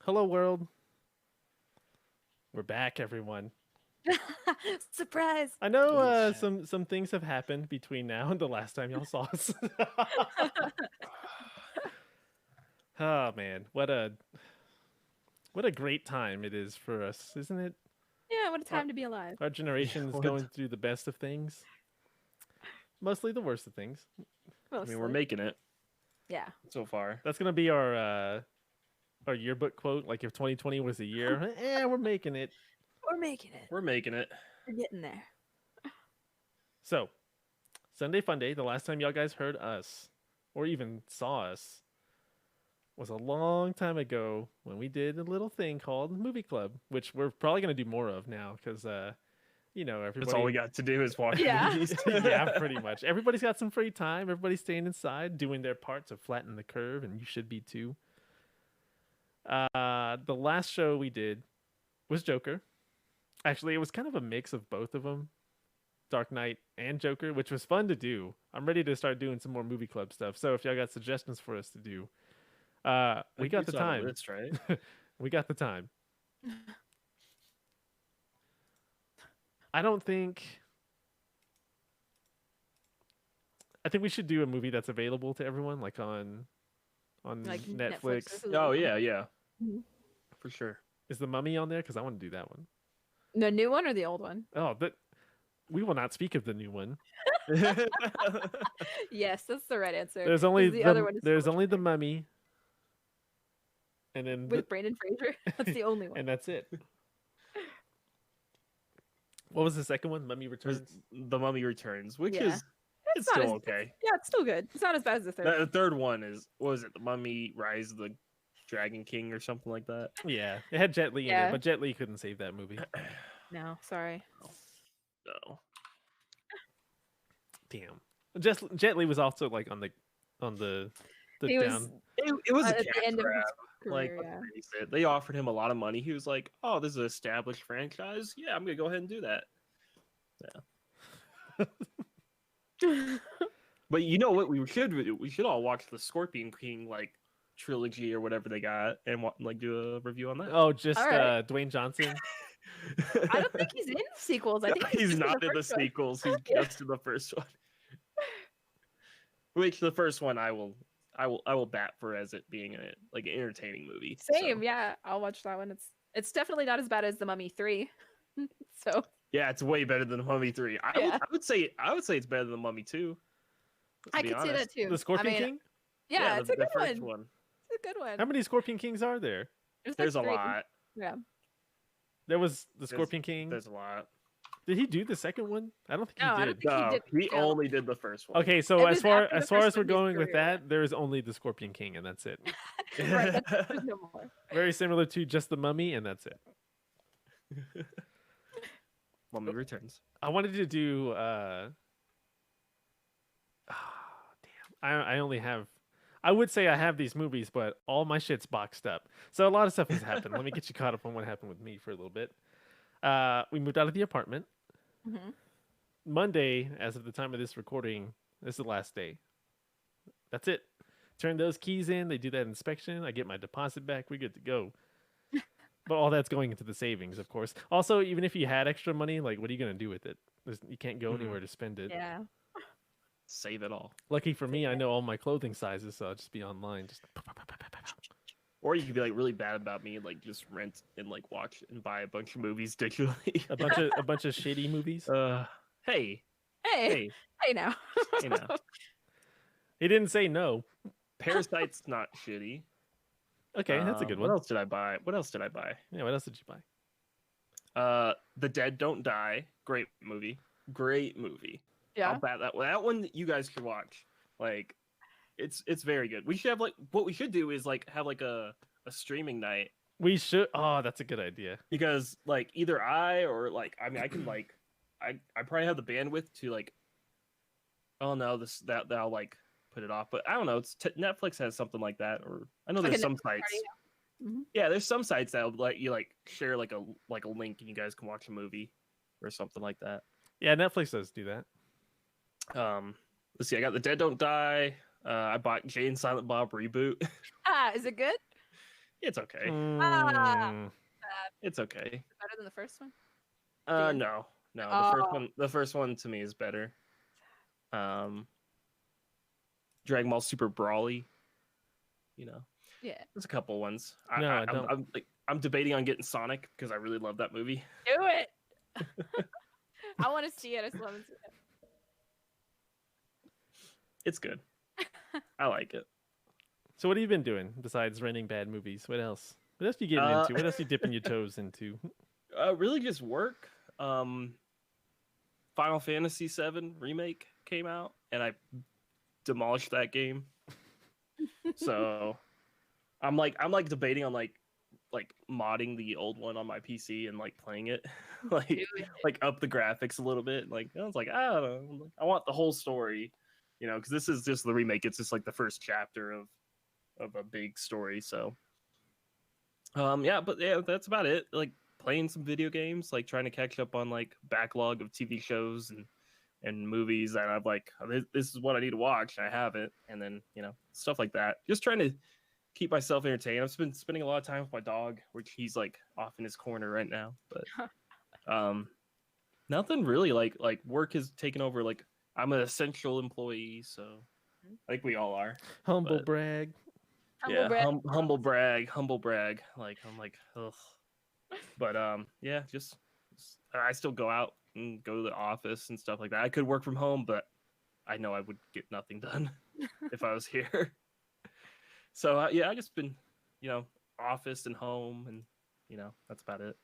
Hello, world. We're back, everyone. Surprise! I know Yeah. some things have happened between now and the last time y'all saw us. Oh man, what a great time it is for us, isn't it? Yeah, what a Our, time to be alive. our generation is What? going through the best of things, mostly the worst of things. I Mostly. mean, we're making it Yeah. so far. That's gonna be our yearbook quote. Like if 2020 was a year, we're making it. We're making it. We're making it. We're getting there. So, Sunday Fun Day. The last time y'all guys heard us, or even saw us, was a long time ago when we did a little thing called Movie Club, which we're probably going to do more of now because, everybody. That's all we got to do is watch Yeah. movies. Yeah, pretty much. Everybody's got some free time. Everybody's staying inside, doing their part to flatten the curve, and you should be too. The last show we did was Joker. Actually, it was kind of a mix of both of them, Dark Knight and Joker, which was fun to do. I'm ready to start doing some more Movie Club stuff. So if y'all got suggestions for us to do, we got the time. List, right? We got the time. I don't think. I think we should do a movie that's available to everyone, like on Like Netflix. or Hulu. Oh yeah, yeah, Mhm. for sure. Is The Mummy on there? Because I want to do that one. The new one or the old one? Oh, but we will not speak of the new one. Yes, that's the right answer. There's only 'cause the other one is there's so much only the better. Mummy, and then With Brandon Fraser. That's the only one. and that's it. What was the second one? Mummy There's Returns. The Mummy Returns, which Yeah. is it's not still as- okay. Yeah, it's still good. It's not as bad as the third. The third one is what was it? The Mummy Rise of the Dragon King or something like that. Yeah, it had Jet Li in Yeah. it, but Jet Li couldn't save that movie. No, sorry. No. Damn. Jet Li was also like on the He was down. It was a at the cash end of grab. his Like, career. let's face it, they offered him a lot of money. He was like, "Oh, this is an established franchise. Yeah, I'm gonna go ahead and do that." Yeah. But you know what? We should all watch the Scorpion King like trilogy or whatever they got and like do a review on that. Oh, just All right. Dwayne Johnson. I don't think he's in the sequels. I think he's just not in the first one. sequels. He's Yeah. just in the first one. Which the first one I will bat for as it being like an entertaining movie. Same, So, yeah. I'll watch that one. It's definitely not as bad as The Mummy 3. So yeah, it's way better than the Mummy 3. Yeah. I would say it's better than the Mummy 2. I be could see that honest. too. The Scorpion I mean, King. Yeah, it's a the good first one. It's a good one. How many Scorpion Kings are there? There's like a 3. lot. Yeah. There was the Scorpion King. There's a lot. Did he do the second one? I don't think No, I he don't did. think he No, did. he No. only did the first one. Okay, so It as was far after the as far first as we're one, his going with career. that, there is only the Scorpion King, and that's it. Right, there's no more. Very similar to just the Mummy, and that's it. Mummy Returns. I wanted to do. I only have. I would say I have these movies, but all my shit's boxed up. So a lot of stuff has happened. Let me get you caught up on what happened with me for a little bit. We moved out of the apartment. Mm-hmm. Monday, as of the time of this recording, this is the last day. That's it. Turn those keys in. They do that inspection. I get my deposit back. We're good to go. But all that's going into the savings, of course. Also, even if you had extra money, like, what are you going to do with it? You can't go anywhere to spend it. Yeah. Save it all. Lucky for me, I know all my clothing sizes, so I'll just be online. Just Or you could be like really bad about me and like just rent and like watch and buy a bunch of movies digitally. a bunch of shitty movies. Hey, Hey, hey, now. hey now. He didn't say no. Parasite's not shitty. Okay, that's a good one. What else did I buy? Yeah, what else did you buy? The Dead Don't Die. Great movie. Great movie. Yeah. I'll bat that one. That one you guys should watch. Like, it's very good. We should have like what we should do is like have like a streaming night We should. Oh, that's a good idea. because like either I or like I mean I can like I probably have the bandwidth to like oh no that'll like put it off, but I don't know. It's Netflix has something like that, or I know Like there's a some Netflix party, sites. Mhm. Yeah, there's some sites that'll let you like share like a link and you guys can watch a movie or something like that. Yeah, Netflix does do that. Let's see. I got The Dead Don't Die. I bought Jay and Silent Bob reboot. Is it good? It's okay. Mm. It's okay. Better than the first one? No. Oh. The first one to me is better. Dragon Ball Super Brawly. You know, Yeah. there's a couple ones. No, I don't. I'm debating on getting Sonic because I really love that movie. Do it. I want to see it. I still haven't seen it. It's good. I like it. So what have you been doing besides renting bad movies? What else? What else are you getting into? What else are you dipping your toes into? Really just work. Final Fantasy VII Remake came out, and I demolished that game. So I'm like debating on like modding the old one on my PC and like playing it, like up the graphics a little bit. Like I was like, I don't know, I want the whole story, because this is just the remake. It's just like the first chapter of a big story. So but that's about it. Like playing some video games, like trying to catch up on like backlog of TV shows and movies that I've like, this is what I need to watch. I haven't, and then stuff like that. Just trying to keep myself entertained. I've been spending a lot of time with my dog, which he's like off in his corner right now. But nothing really. Like work has taken over. Like I'm an essential employee, so I think we all are. Humble brag. Humble brag. Like I'm like, ugh. But just I still go out and go to the office and stuff like that. I could work from home, but I know I would get nothing done if I was here. So I just been, office and home, and that's about it.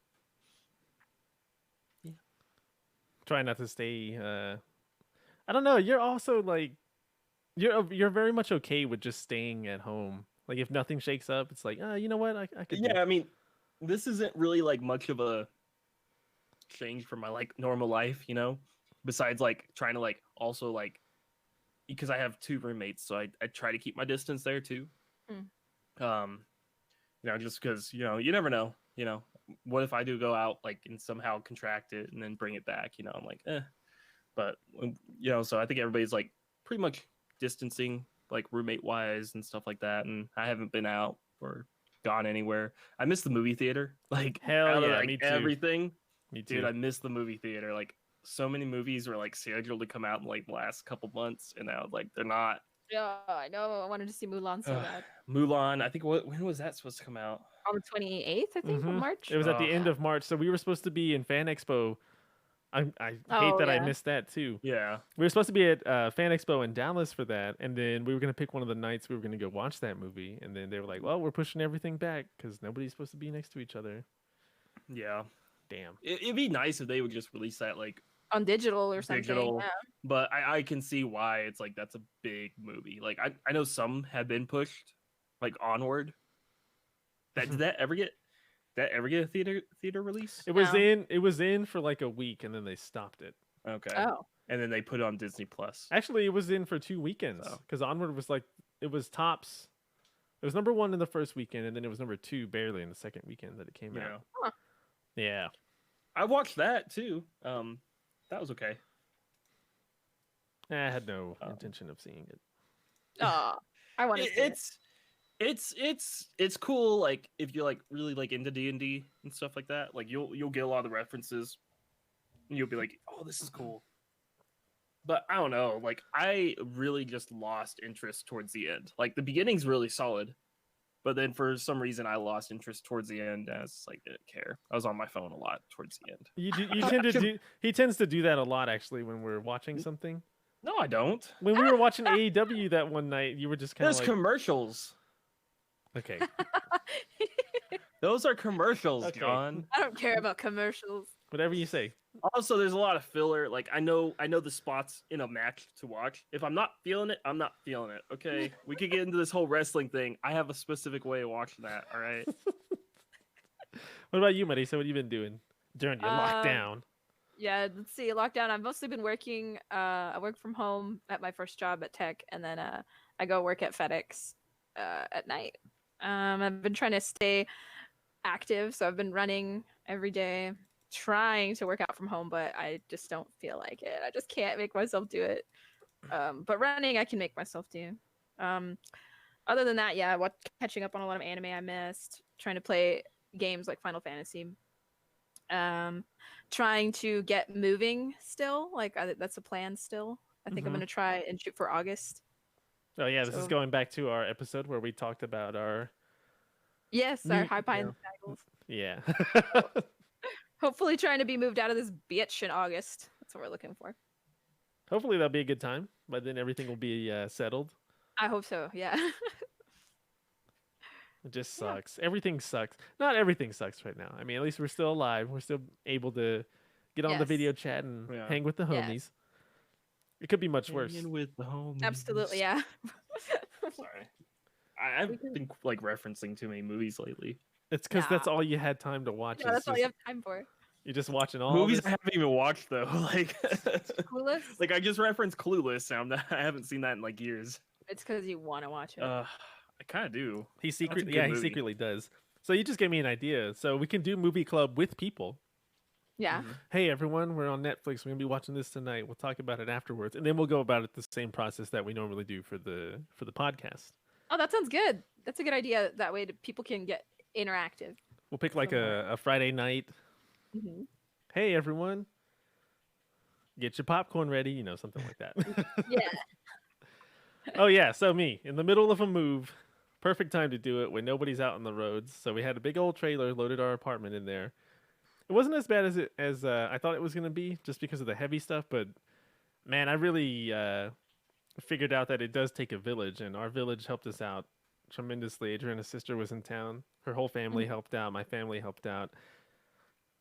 Yeah. Try not to stay. I don't know. You're also like, you're very much okay with just staying at home. Like if nothing shakes up, it's like, you know what, I could. Yeah, I mean, this isn't really like much of a change from my like normal life, besides like trying to like also like, because I have 2 roommates, so I try to keep my distance there too. Just because you never know, what if I do go out like and somehow contract it and then bring it back, I'm like but so I think everybody's like pretty much distancing like roommate wise and stuff like that, and I haven't been out or gone anywhere. I miss the movie theater, like hell yeah, me too. Everything. Me too. Dude, I miss the movie theater. Like so many movies were like scheduled to come out in like the last couple months, and now like they're not. Yeah, I know. I wanted to see Mulan so bad. Mulan, I think when was that supposed to come out? On the 28th, I think, of March. It was at the end of March, so we were supposed to be in Fan Expo. I hate that I missed that too. Yeah, we were supposed to be at Fan Expo in Dallas for that, and then we were gonna pick one of the nights we were gonna go watch that movie, and then they were like, "Well, we're pushing everything back because nobody's supposed to be next to each other." Yeah, damn. It'd be nice if they would just release that like on digital or something. Yeah. But I can see why it's like that's a big movie. Like I know some have been pushed like onward. Did that ever get a theater release? It was in for like a week, and then they stopped it. Okay. Oh. And then they put it on Disney Plus. Actually, it was in for 2 weekends because Onward was like, it was tops. It was number 1 in the first weekend, and then it was number 2 barely in the second weekend that it came out. Huh. Yeah. I watched that too. That was okay. I had no intention of seeing it. I want to see it. It's cool. Like if you're like really like into D&D and stuff like that, like you'll get a lot of the references, and you'll be like, oh, this is cool. But I don't know. Like I really just lost interest towards the end. Like the beginning's really solid, but then for some reason I lost interest towards the end. And I was like, I didn't care. I was on my phone a lot towards the end. He tends to do that a lot actually when we're watching something. No, I don't. When we were watching AEW that one night, you were just kind of like... There's commercials. Okay. Those are commercials, John. I don't care about commercials. Whatever you say. Also, there's a lot of filler. Like I know the spots in a match to watch. If I'm not feeling it, I'm not feeling it. Okay, we could get into this whole wrestling thing. I have a specific way of watching that. All right. What about you, Marisa? What have you been doing during your lockdown? Yeah, let's see. Lockdown. I've mostly been working. I work from home at my first job at tech, and then I go work at FedEx at night. I've been trying to stay active, so I've been running every day, trying to work out from home, but I just don't feel like it. I just can't make myself do it. But running, I can make myself do. Other than that, yeah, catching up on a lot of anime I missed. trying to play games like Final Fantasy. Trying to get moving still. Like that's a plan still. I think I'm Mhm. gonna try and shoot for August. Oh yeah, this is So- going back to our episode where we talked about our Yes, our new. high pine yeah. goals. Yeah. Hopefully, trying to be moved out of this bitch in August. That's what we're looking for. Hopefully that'll be a good time. By then everything will be settled. I hope so. Yeah. It just Yeah. sucks. Everything sucks. Not everything sucks right now. I mean, at least we're still alive. We're still able to get on the Yes. video chat and Yeah. hang with the homies. Yes. It could be much worse. Hanging with the homies. Absolutely. Yeah. Sorry. I've been like referencing too many movies lately. It's because that's Nah. all you had time to watch. Yeah, is that's all just- you have time for. You're just watching all Movies this. I haven't even watched though. Like, Clueless. like I just referenced Clueless. And I haven't seen that in like years. It's because you want to watch it. I kind of do. He secretly, good he movie. secretly does. So you just gave me an idea. So we can do movie club with people. yeah. Hey everyone, we're on Netflix. We're gonna be watching this tonight. We'll talk about it afterwards, and then we'll go about it the same process that we normally do for the podcast. Oh, that sounds good. That's a good idea. That way, people can get interactive. We'll pick like Somewhere. a Friday night. Mm-hmm. Hey everyone, get your popcorn ready. You know, something like that. Yeah. Oh yeah, so me in the middle of a move, perfect time to do it when nobody's out on the roads. So we had a big old trailer, loaded our apartment in there. It wasn't as bad as I thought it was gonna be, just because of the heavy stuff. But man, I really figured out that it does take a village, and our village helped us out tremendously. Adriana's sister was in town; her whole family helped out. My family helped out.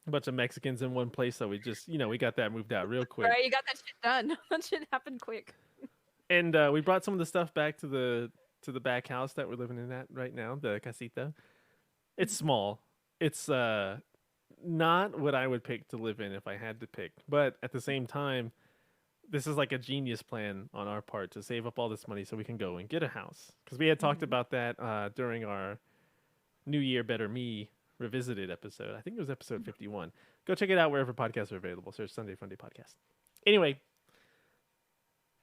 A bunch of Mexicans in one place, so we just we got that moved out real quick. All right, you got that shit done. That shit happened quick. And we brought some of the stuff back to the back house that we're living in at right now, the casita. It's small. It's not what I would pick to live in if I had to pick. But at the same time, this is like a genius plan on our part to save up all this money so we can go and get a house. Because we had talked about that during our New Year Better Me Revisited episode. I think it was episode 51. Go check it out wherever podcasts are available. Search Sunday Funday Podcast. Anyway,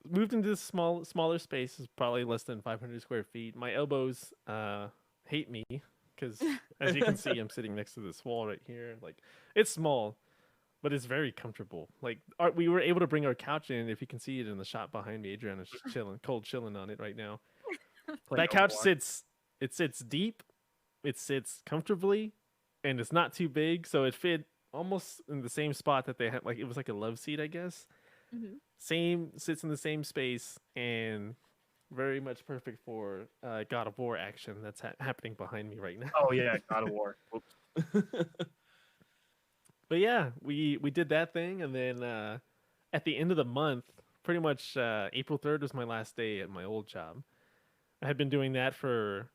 moved into this smaller space. Is probably less than 500 square feet. My elbows hate me because, as you can see, I'm sitting next to this wall right here. Like, it's small, but it's very comfortable. Like, we were able to bring our couch in. If you can see it in the shot behind me, Adriana's just chilling on it right now. That couch sits deep, it sits comfortably, and it's not too big, so it fit almost in the same spot that they had. Like, it was like a love seat, I guess. Sits in the same space, and very much perfect for God of War action that's happening behind me right now. Oh yeah, God of War. But yeah, we did that thing, and then at the end of the month, pretty much April 3rd was my last day at my old job. I had been doing that for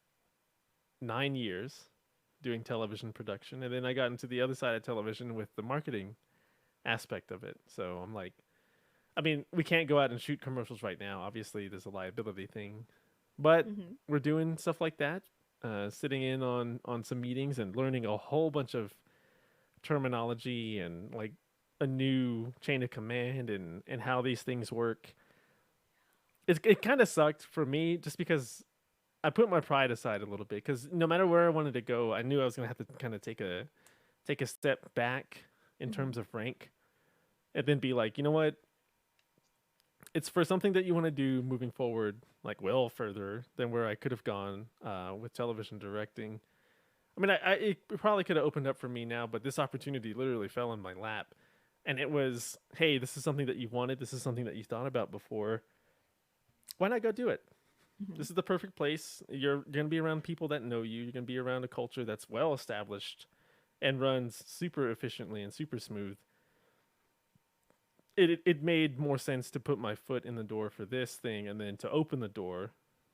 9 years, doing television production, and then I got into the other side of television with the marketing aspect of it. So I'm like, I mean, we can't go out and shoot commercials right now. Obviously, there's a liability thing, but we're doing stuff like that, sitting in on some meetings and learning a whole bunch of terminology and like a new chain of command and how these things work. It kind of sucked for me just because I put my pride aside a little bit, because no matter where I wanted to go, I knew I was going to have to kind of take a step back in terms of rank, and then be like, you know what? It's for something that you want to do moving forward, like well further than where I could have gone with television directing. I mean, it probably could have opened up for me now, but this opportunity literally fell in my lap. And it was, hey, this is something that you wanted. This is something that you thought about before. Why not go do it? This is the perfect place. You're going to be around people that know you. You're going to be around a culture that's well established and runs super efficiently and super smooth. It made more sense to put my foot in the door for this thing and then to open the door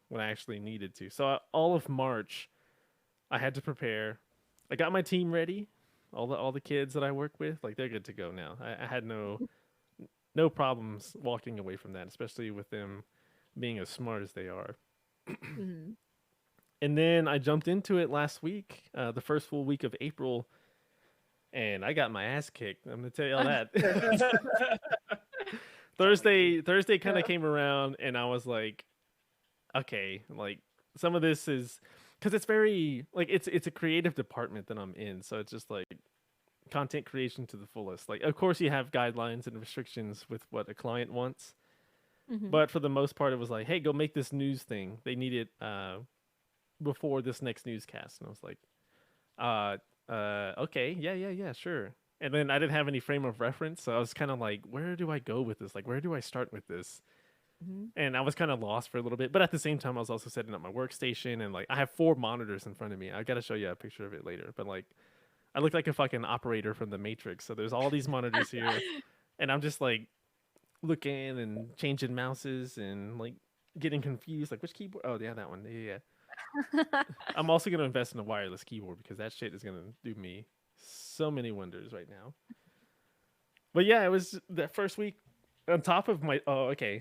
when I actually needed to. So all of March, I had to prepare. I got my team ready. All the kids that I work with, like, they're good to go now. I had no problems walking away from that, especially with them being as smart as they are. And then I jumped into it last week, the first full week of April, and I got my ass kicked. I'm gonna tell you all that. Thursday kind of came around, and I was like, okay, like, some of this is, because it's very like it's a creative department that I'm in, so it's just like content creation to the fullest. Like, of course, you have guidelines and restrictions with what a client wants, but for the most part, it was like, hey, go make this news thing. They need it before this next newscast, and I was like, okay, yeah, sure. And then I didn't have any frame of reference, so I was kind of like, where do I go with this? Like, where do I start with this? And I was kind of lost for a little bit, but at the same time, I was also setting up my workstation, and like I have 4 monitors in front of me. I gotta show you a picture of it later, but like I look like a fucking operator from the Matrix. So there's all these monitors here, and I'm just like looking and changing mouses and like getting confused, like which keyboard? Oh yeah, that one. Yeah. I'm also gonna invest in a wireless keyboard because that shit is gonna do me so many wonders right now. But yeah, it was that first week. On top of my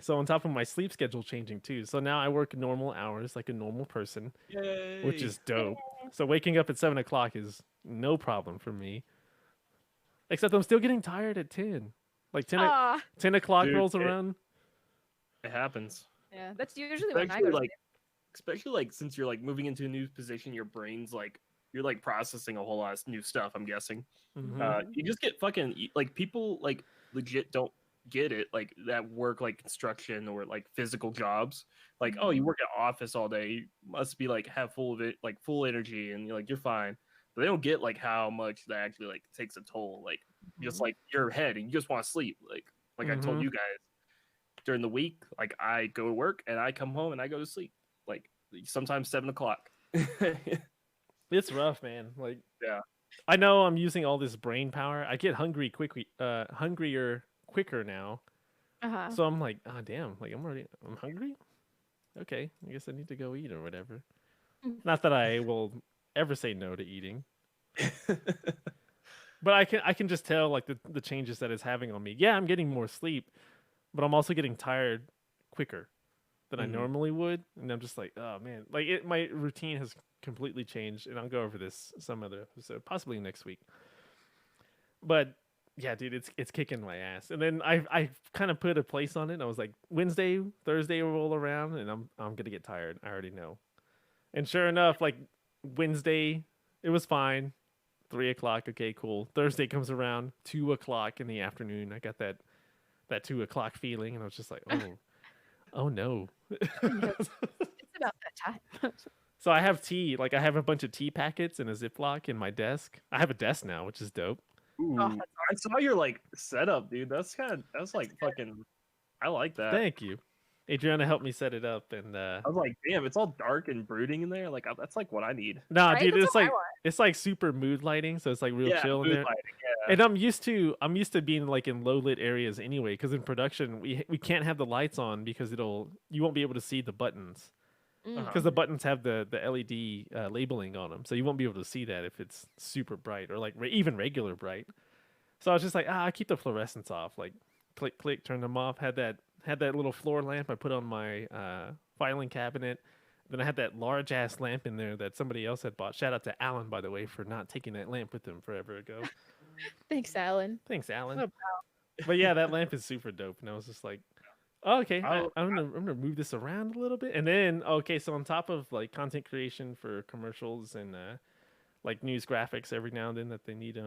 so on top of my sleep schedule changing too. So now I work normal hours like a normal person, which is dope. So waking up at 7 o'clock is no problem for me. Except I'm still getting tired at 10. Like 10 o'clock Dude, rolls around. It happens. Yeah, that's usually when I Especially go to like, especially like since you're like moving into a new position, your brain's like you're like processing a whole lot of new stuff. I'm guessing. You just get fucking like people like legit don't get it like that work like construction or like physical jobs. Like, oh, you work at office all day, you must be like have full of it, like full energy, and you're like you're fine. But they don't get like how much that actually like takes a toll. Like just like your head, and you just want to sleep. Like I told you guys during the week, like I go to work and I come home and I go to sleep. Like sometimes 7 o'clock. It's rough, man. Like, yeah, I know I'm using all this brain power. I get hungrier quicker now. So I'm like, oh damn, like I'm hungry. Okay, I guess I need to go eat or whatever. Not that I will ever say no to eating. But I can just tell like the changes that it's having on me. Yeah, I'm getting more sleep, but I'm also getting tired quicker than I normally would, and I'm just like, oh man, like my routine has completely changed, and I'll go over this some other episode, possibly next week. But yeah, dude, it's kicking my ass. And then I kind of put a place on it. And I was like, Wednesday, Thursday will roll around, and I'm gonna get tired. I already know. And sure enough, like Wednesday, it was fine. 3 o'clock, okay, cool. Thursday comes around, 2 o'clock in the afternoon. I got that 2 o'clock feeling, and I was just like, oh no. It's about that time. So I have tea. Like I have a bunch of tea packets in a Ziploc in my desk. I have a desk now, which is dope. Ooh, I saw your like setup, dude. That's like fucking. I like that. Thank you. Adriana helped me set it up, and I was like, damn, it's all dark and brooding in there. Like that's like what I need. Nah, Right? dude, That's it's like super mood lighting, so it's like real chill in mood there. lighting, yeah. And I'm used to being like in low lit areas anyway, because in production we can't have the lights on because you won't be able to see the buttons. Because the buttons have the LED labeling on them, so you won't be able to see that if it's super bright or like even regular bright. So I was just like, I keep the fluorescents off. Like, click, turn them off. Had that little floor lamp I put on my filing cabinet. Then I had that large ass lamp in there that somebody else had bought. Shout out to Alan, by the way, for not taking that lamp with him forever ago. Thanks, Alan. Thanks, Alan. Oh, But yeah, that lamp is super dope, and I was just like, oh, okay, I'm gonna move this around a little bit, and then so on top of like content creation for commercials and like news graphics every now and then that they need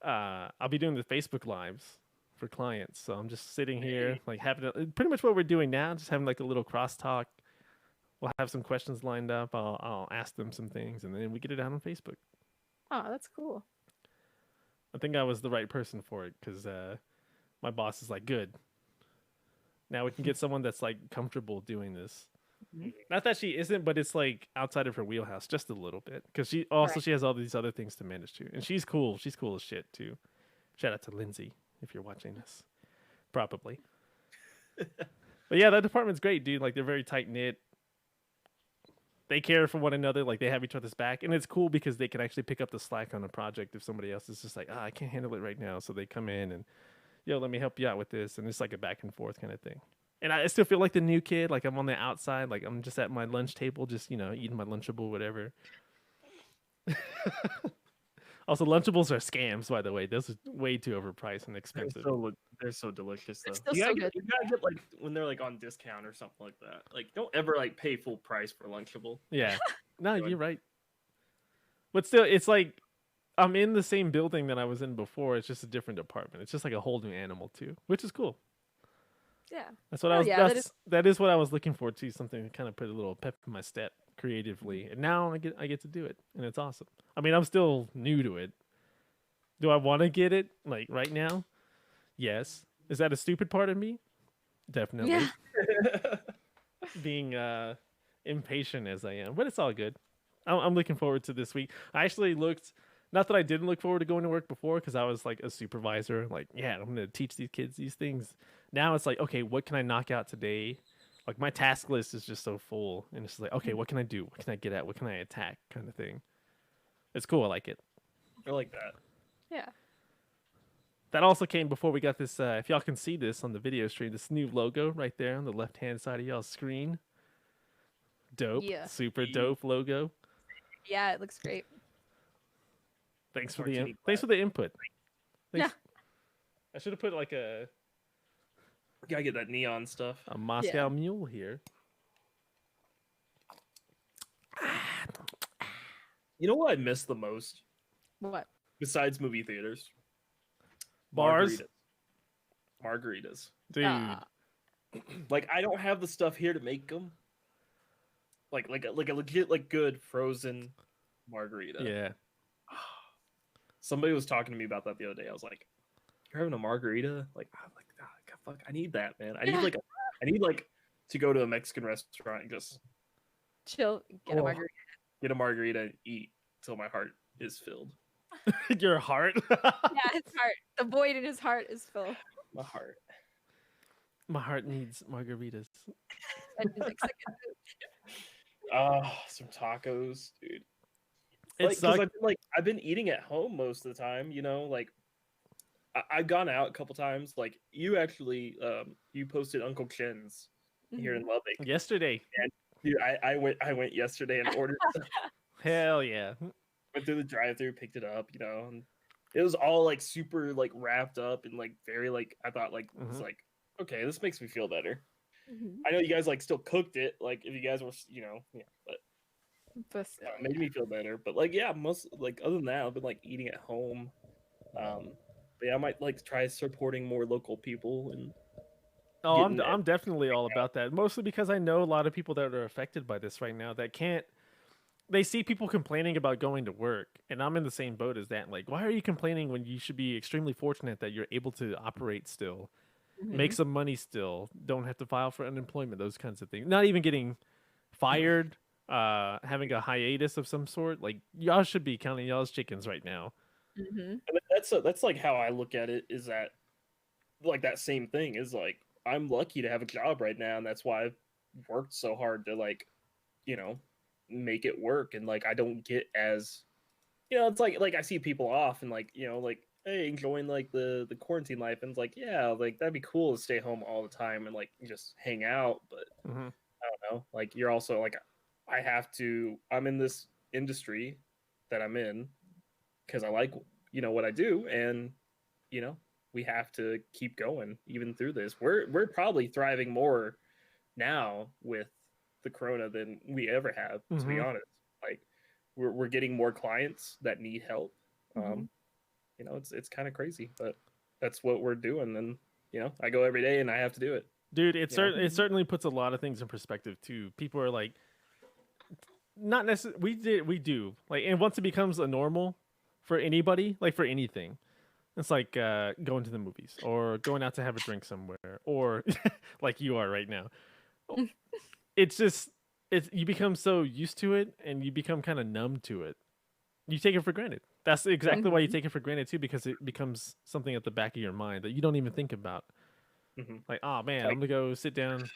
I'll be doing the Facebook lives for clients. So I'm just sitting here like having pretty much what we're doing now, just having like a little crosstalk. We'll have some questions lined up. I'll ask them some things, and then we get it out on Facebook. Oh, that's cool. I think I was the right person for it because my boss is like, good. Now we can get someone that's like comfortable doing this. Not that she isn't, but it's like outside of her wheelhouse just a little bit because she has all these other things to manage too, and she's cool. She's cool as shit too. Shout out to Lindsay if you're watching this, probably. But yeah, that department's great, dude. Like they're very tight knit. They care for one another, like they have each other's back, and it's cool because they can actually pick up the slack on a project if somebody else is just like, I can't handle it right now, so they come in and, let me help you out with this, and it's like a back and forth kind of thing. And I still feel like the new kid, like I'm on the outside, like I'm just at my lunch table, just eating my Lunchable, whatever. Also, Lunchables are scams, by the way. Those are way too overpriced and expensive. They're so delicious, though. Still so good. You gotta get like when they're like on discount or something like that. Like, don't ever like pay full price for Lunchable. Yeah, No, you're right. But still, it's like I'm in the same building that I was in before. It's just a different department. It's just like a whole new animal too, which is cool. Yeah. That's what I Oh, was. yeah, That is what I was looking for too. Something to kind of put a little pep in my step creatively. And now I get to do it, and it's awesome. I mean, I'm still new to it. Do I want to get it like right now? Yes. Is that a stupid part of me? Definitely. Yeah. Being impatient as I am, but it's all good. I'm looking forward to this week. I actually looked. Not that I didn't look forward to going to work before, because I was like a supervisor. Like, yeah, I'm going to teach these kids these things. Now it's like, okay, what can I knock out today? Like my task list is just so full, and it's like, okay, what can I do? What can I get at? What can I attack? Kind of thing. It's cool. I like it. I like that. Yeah. That also came before we got this. If y'all can see this on the video stream, this new logo right there on the left-hand side of y'all's screen. Dope. Yeah. Super dope logo. Yeah, it looks great. Thanks for the input. Thanks. Yeah. I should have put like a Gotta get that neon stuff. Moscow Mule here. You know what I miss the most What? besides movie theaters? Bars. Margaritas. Dude. Like I don't have the stuff here to make them. Like a legit like good frozen margarita. Yeah. Somebody was talking to me about that the other day. I was like, "You're having a margarita?" Like, I'm like, "Ah, fuck, I need that, man. I need like to go to a Mexican restaurant and just Chill. Get a margarita. get a margarita and eat till my heart is filled. Your heart. Yeah, his heart. The void in his heart is full. My heart. My heart needs margaritas. And he's like, "Second food." Some tacos, dude. It's I've been eating at home most of the time, you know, like I've gone out a couple times. Like you actually you posted Uncle Chen's here in Lubbock yesterday. And dude, I went yesterday and ordered Hell yeah. Went through the drive-thru, picked it up, you know, and it was all like super like wrapped up and like very like I thought like it's like okay, this makes me feel better. I know you guys like still cooked it, like if you guys were, you know, yeah, but it made me feel better. But like, yeah, most like other than that, I've been like eating at home. But yeah, I might like try supporting more local people and. Oh, I'm definitely all about that. Mostly because I know a lot of people that are affected by this right now that can't. They see people complaining about going to work, and I'm in the same boat as that. Like, why are you complaining when you should be extremely fortunate that you're able to operate still, make some money still, don't have to file for unemployment, those kinds of things. Not even getting fired. Having a hiatus of some sort. Like y'all should be counting y'all's chickens right now. And that's like how I look at it, is that like that same thing is like I'm lucky to have a job right now, and that's why I've worked so hard to like, you know, make it work. And like I don't get as, you know, it's like I see people off and like, you know, like, hey, enjoying like the quarantine life, and it's like, yeah, like that'd be cool to stay home all the time and like just hang out. But I don't know, like you're also like, I'm in this industry that I'm in because I like, you know, what I do, and you know, we have to keep going even through this. We're probably thriving more now with the corona than we ever have, to be honest. Like we're getting more clients that need help. You know, it's kind of crazy, but that's what we're doing. And you know, I go every day and I have to do it. Dude, it certainly puts a lot of things in perspective too. People are like, not necessarily we do like, and once it becomes a normal for anybody, like for anything, it's like going to the movies or going out to have a drink somewhere, or like you are right now. It's just you become so used to it, and you become kind of numb to it. You take it for granted. That's exactly why you take it for granted too, because it becomes something at the back of your mind that you don't even think about. Like, oh man, like, I'm gonna go sit down.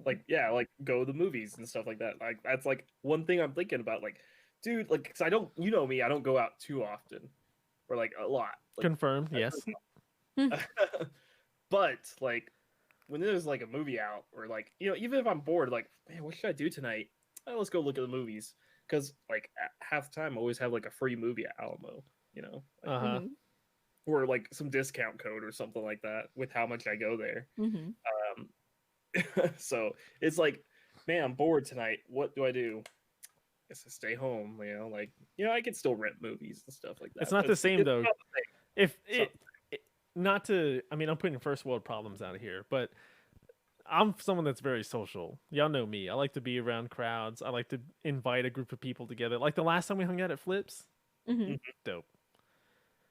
Like, yeah, like go to the movies and stuff like that. Like that's like one thing I'm thinking about. Like, dude, like, cause I don't, you know me, I don't go out too often, or like a lot. Like, confirmed, yes. But like, when there's like a movie out, or like, you know, even if I'm bored, like, man, what should I do tonight? Oh, let's go look at the movies. Cause like half the time I always have like a free movie at Alamo, you know, like, or like some discount code or something like that with how much I go there. So it's like man, I'm bored tonight. What do I do? Guess I stay home. I can still rent movies and stuff like that. It's not the same though. Not the same. If It's not not to, I mean, I'm putting first world problems out of here, but I'm someone that's very social. Y'all know me. I like to be around crowds. I like to invite a group of people together. Like the last time we hung out at Flips, Mm-hmm. dope.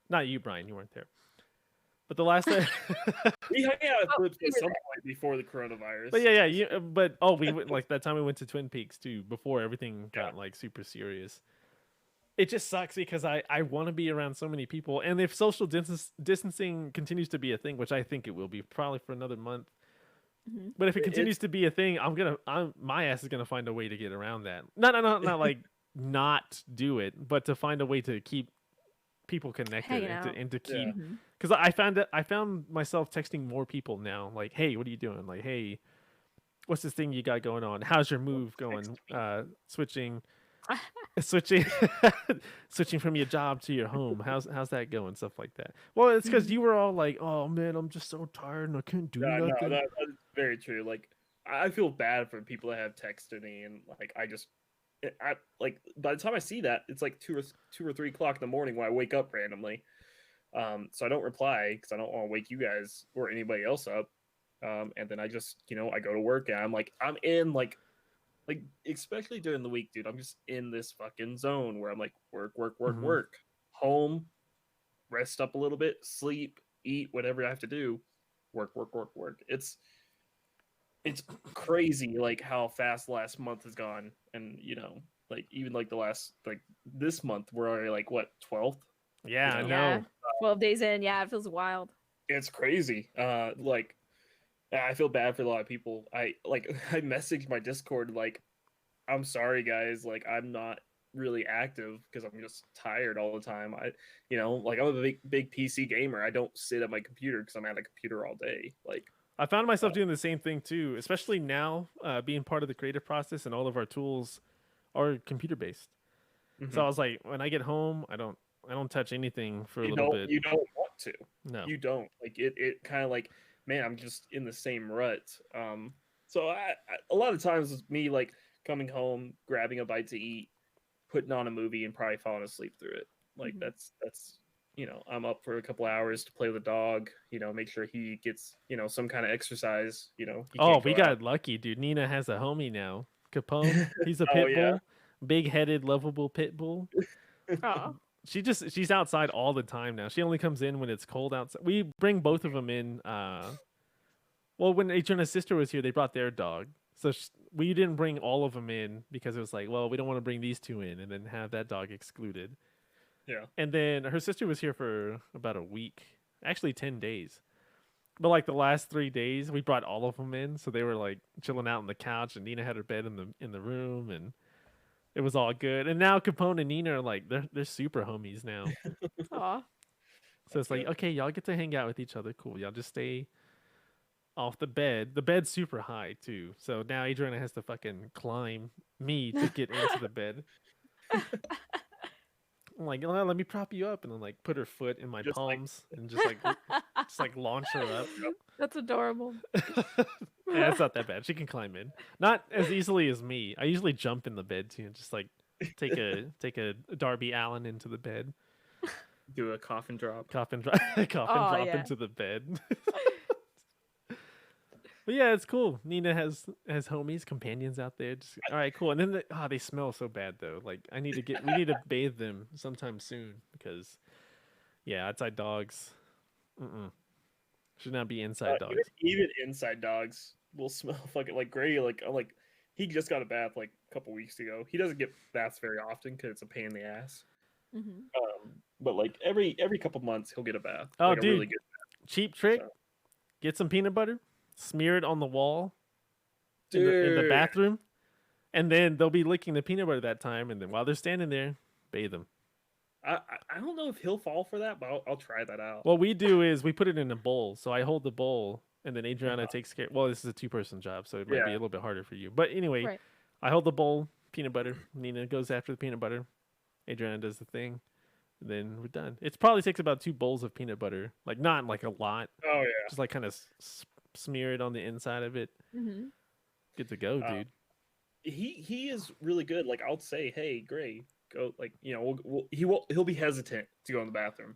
Not you, Brian. You weren't there. But the last time, We hung out at Flips we at were some there. point before the coronavirus. but we went like that time we went to Twin Peaks too. Before everything got like super serious. It just sucks because I want to be around so many people, and if social distancing continues to be a thing, which I think it will be probably for another month. Mm-hmm. But if it continues to be a thing, my ass is gonna find a way to get around that. Not like not do it, but to find a way to keep people connected Hanging out. and to keep. Yeah. Mm-hmm. Because I found myself texting more people now, like, "Hey, what are you doing?" Like, "Hey, what's this thing you got going on? How's your move going?" Switching, switching from your job to your home. How's that going? Stuff like that. Well, it's because you were all like, "Oh man, I'm just so tired and I can't do No, nothing." that's very true. Like, I feel bad for people that have texted me, and like, I like by the time I see that, it's like 2 or 3 o'clock in the morning when I wake up randomly. So I don't reply because I don't want to wake you guys or anybody else up. And then I just, I go to work and I'm in like especially during the week, dude. I'm just in this fucking zone where I'm like work, Mhm. work, home, rest up a little bit, sleep, eat, whatever I have to do, work. It's crazy like how fast the last month has gone, and like even like the last like this month we're already like what 12th. Yeah, I You know? know. Yeah. 12 days in. Yeah, it feels wild. It's crazy. Like I feel bad for a lot of people. I messaged my Discord like, I'm sorry guys, like I'm not really active because I'm just tired all the time. Like I'm a big PC gamer. I don't sit at my computer because I'm at a computer all day. Like I found myself doing the same thing too, especially now, being part of the creative process and all of our tools are computer based. So I was like, when I get home, I don't touch anything for a little bit. You don't want to. No. You don't. Like it kind of like, man, I'm just in the same rut. So a lot of times it's me like coming home, grabbing a bite to eat, putting on a movie, and probably falling asleep through it. Like that's I'm up for a couple hours to play with the dog. Make sure he gets some kind of exercise. He Oh, can't we go got out. lucky, dude. Nina has a homie now. Capone. He's a Oh, pit yeah? bull, big-headed, lovable pit bull. Oh. She's outside all the time now. She only comes in when it's cold outside. We bring both of them in. Well, when Adriana's sister was here, they brought their dog. So we didn't bring all of them in because it was like, well, we don't want to bring these two in and then have that dog excluded. Yeah. And then her sister was here for about a week, actually 10 days. But like the last 3 days, we brought all of them in, so they were like chilling out on the couch, and Nina had her bed in the room, and it was all good. And now Capone and Nina are like they're super homies now. Aw. So it's like, good. okay, y'all get to hang out with each other. Cool. Y'all just stay off the bed. The bed's super high too. So now Adriana has to fucking climb me to get into the bed. I'm like, oh, let me prop you up, and then like put her foot in my Just like- palms and just like launch her up. That's adorable. Yeah, it's not that bad. She can climb in. Not as easily as me. I usually jump in the bed too, and just like take a Darby Allen into the bed. Do a coffin drop. Coffin drop yeah. into the bed. But yeah, it's cool. Nina has homies, companions out there. Just all right, cool. And then they smell so bad though. Like we need to bathe them sometime soon because yeah, outside dogs, should not be inside dogs. Even inside dogs will smell fucking like Gray. Like he just got a bath like a couple weeks ago. He doesn't get baths very often because it's a pain in the ass. Mm-hmm. But like every couple months he'll get a bath. Oh, like, a dude, really good cheap trick: So- get some peanut butter, smear it on the wall in the Dude. bathroom, and then they'll be licking the peanut butter that time. And then while they're standing there, bathe them. I don't know if he'll fall for that, but I'll try that out. What we do is we put it in a bowl. So I hold the bowl, and then Adriana takes care. Well, this is a 2-person job, so it might be a Yeah. little bit harder for you. But anyway, Right. I hold the bowl, peanut butter. Nina goes after the peanut butter. Adriana does the thing. And then we're done. It probably takes about 2 bowls of peanut butter. Like not like a lot. Oh yeah. Just like kind of smear it on the inside of it. Mm-hmm. Good to go, Oh. dude. he is really good. Like I'll say, hey, Gray, go. Like he'll be hesitant to go in the bathroom.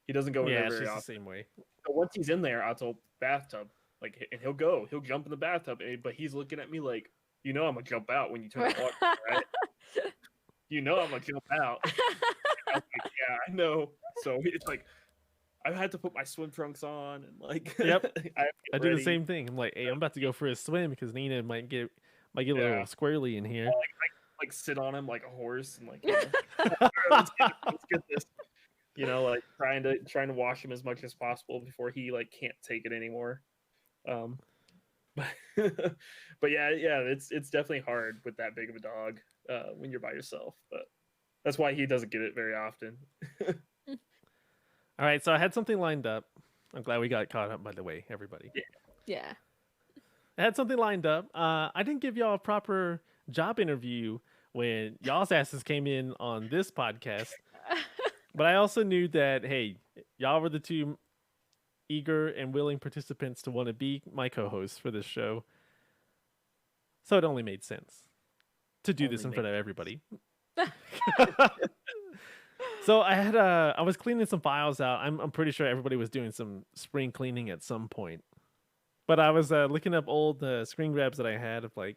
He doesn't go in there Yeah, very she's the often. same way. But once he's in there, I'll tell bathtub. Like, and he'll jump in the bathtub, but he's looking at me like, I'm gonna jump out when you turn the water on, right? I'm gonna jump out. I was like, yeah, I know. So it's like I've had to put my swim trunks on and like Yep. I do the same thing. I'm like, hey, I'm about to go for a swim because Nina might get a little squirrely in here. Like sit on him like a horse and like let's get this. Like trying to wash him as much as possible before he like can't take it anymore. But yeah, it's definitely hard with that big of a dog when you're by yourself. But that's why he doesn't get it very often. All right, so I had something lined up. I'm glad we got caught up, by the way, everybody. Yeah. I had something lined up. I didn't give y'all a proper job interview when y'all's asses came in on this podcast. But I also knew that, hey, y'all were the two eager and willing participants to want to be my co-hosts for this show. So it only made sense to do this in front of everybody. So I was cleaning some files out. I'm pretty sure everybody was doing some spring cleaning at some point. But I was looking up old screen grabs that I had of like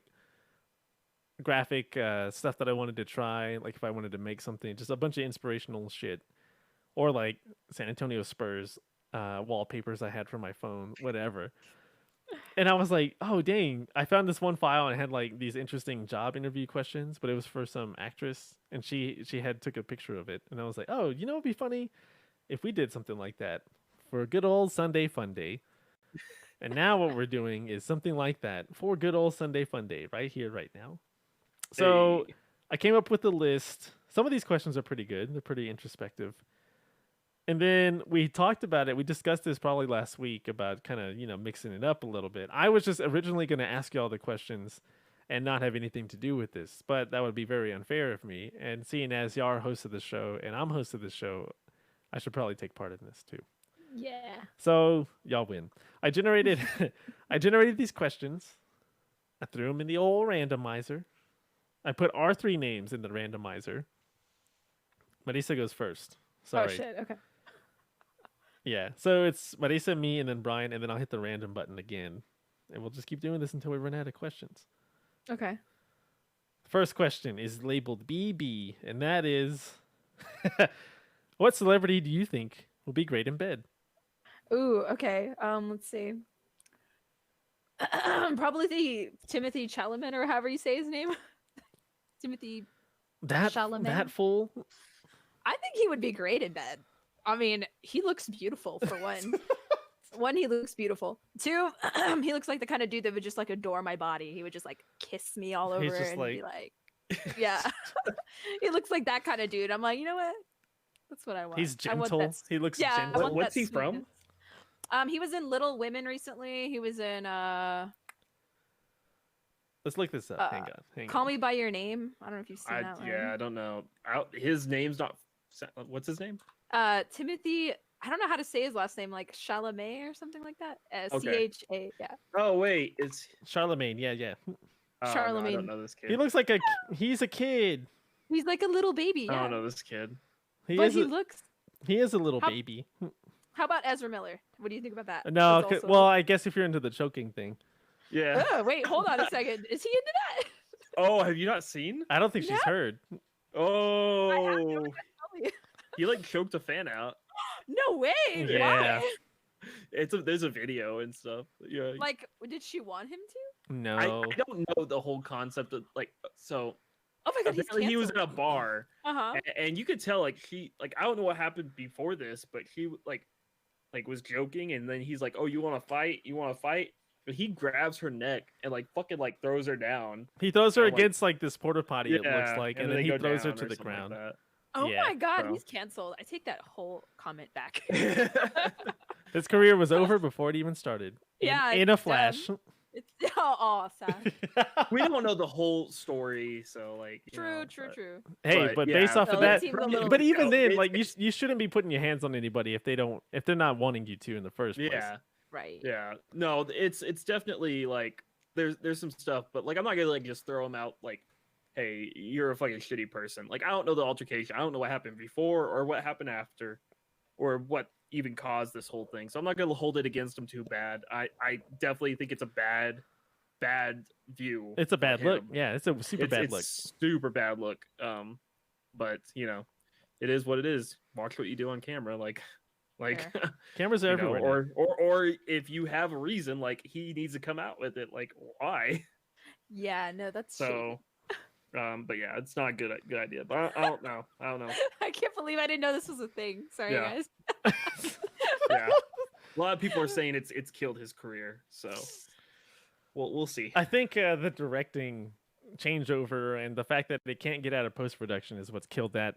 graphic stuff that I wanted to try, like if I wanted to make something, just a bunch of inspirational shit, or like San Antonio Spurs wallpapers I had for my phone, whatever. And I was like, oh dang, I found this one file and it had like these interesting job interview questions, but it was for some actress and she had took a picture of it, and I was like, oh, it'd be funny if we did something like that for a good old Sunday fun day. And now what we're doing is something like that for good old Sunday fun day right here, right now. So I came up with a list. Some of these questions are pretty good. They're pretty introspective. And then we talked about it. We discussed this probably last week about kind of, mixing it up a little bit. I was just originally going to ask y'all the questions and not have anything to do with this, but that would be very unfair of me. And seeing as y'all are host of the show and I'm host of the show, I should probably take part in this too. Yeah. So y'all win. I generated these questions. I threw them in the old randomizer. I put our three names in the randomizer. Marisa goes first. Sorry. Oh shit. Okay. Yeah. So it's Marisa, me, and then Brian, and then I'll hit the random button again, and we'll just keep doing this until we run out of questions. Okay. First question is labeled BB, and that is, what celebrity do you think will be great in bed? Ooh. Okay. Let's see. Probably the Timothy Chalamet, or however you say his name. Timothy. Chalamet. That fool. I think he would be great in bed. I mean, he looks beautiful for one. One, he looks beautiful. Two, he looks like the kind of dude that would just like adore my body. He would just like kiss me all over and be like, yeah. He looks like that kind of dude. I'm like, you know what? That's what I want. He's gentle. He looks gentle. What's he from? He was in Little Women recently. He was in Let's look this up. Hang on. Call Me by Your Name. I don't know if you've seen that one. Yeah, I don't know. His name's not. What's his name? Timothy. I don't know how to say his last name, like Chalamet or something like that. CHA. Yeah. Oh wait, it's Charlemagne. Yeah. Charlemagne. No, I don't know this kid. He looks like he's a kid. He's like a little baby. Yeah. I don't know this kid. He is a little baby. How about Ezra Miller? What do you think about that? No, well, I guess if you're into the choking thing. Yeah. Oh, wait, hold on a second. Is he into that? Oh, have you not seen? I don't think she's heard. Oh. He like choked a fan out. No way. Yeah. Why? There's a video and stuff. Yeah. Like, did she want him to? No. I don't know the whole concept of so. Oh my god, apparently he was in a bar. Uh-huh. And you could tell I don't know what happened before this, but he was joking, and then he's like, "Oh, you want to fight? You want to fight?" But he grabs her neck and fucking throws her down. He throws her against this porta potty. It looks like, and then he throws her to the ground. Like oh my god, he's canceled. I take that whole comment back. His career was over before it even started. In a flash. It's sad. We don't know the whole story, so True. Hey, but based off of that, but even then, you shouldn't be putting your hands on anybody if they're not wanting you to in the first place. Yeah. Right. Yeah. No, it's definitely there's some stuff, but like I'm not gonna like just throw him out like, hey, you're a fucking shitty person. Like I don't know the altercation. I don't know what happened before or what happened after, or what even caused this whole thing. So I'm not gonna hold it against him too bad. I definitely think it's a bad view. It's a for bad him. look. Yeah, it's a super bad look. Super bad look. But you know, it is what it is. Watch what you do on camera. Like Cameras are you know, everywhere. or if you have a reason, like he needs to come out with it. Like why? Yeah, no, that's So, but yeah, it's not a good idea. But I don't know. I can't believe I didn't know this was a thing. Sorry, Yeah. guys. Yeah, a lot of people are saying it's killed his career. So, we'll see. I think the directing changeover and the fact that they can't get out of post production is what's killed that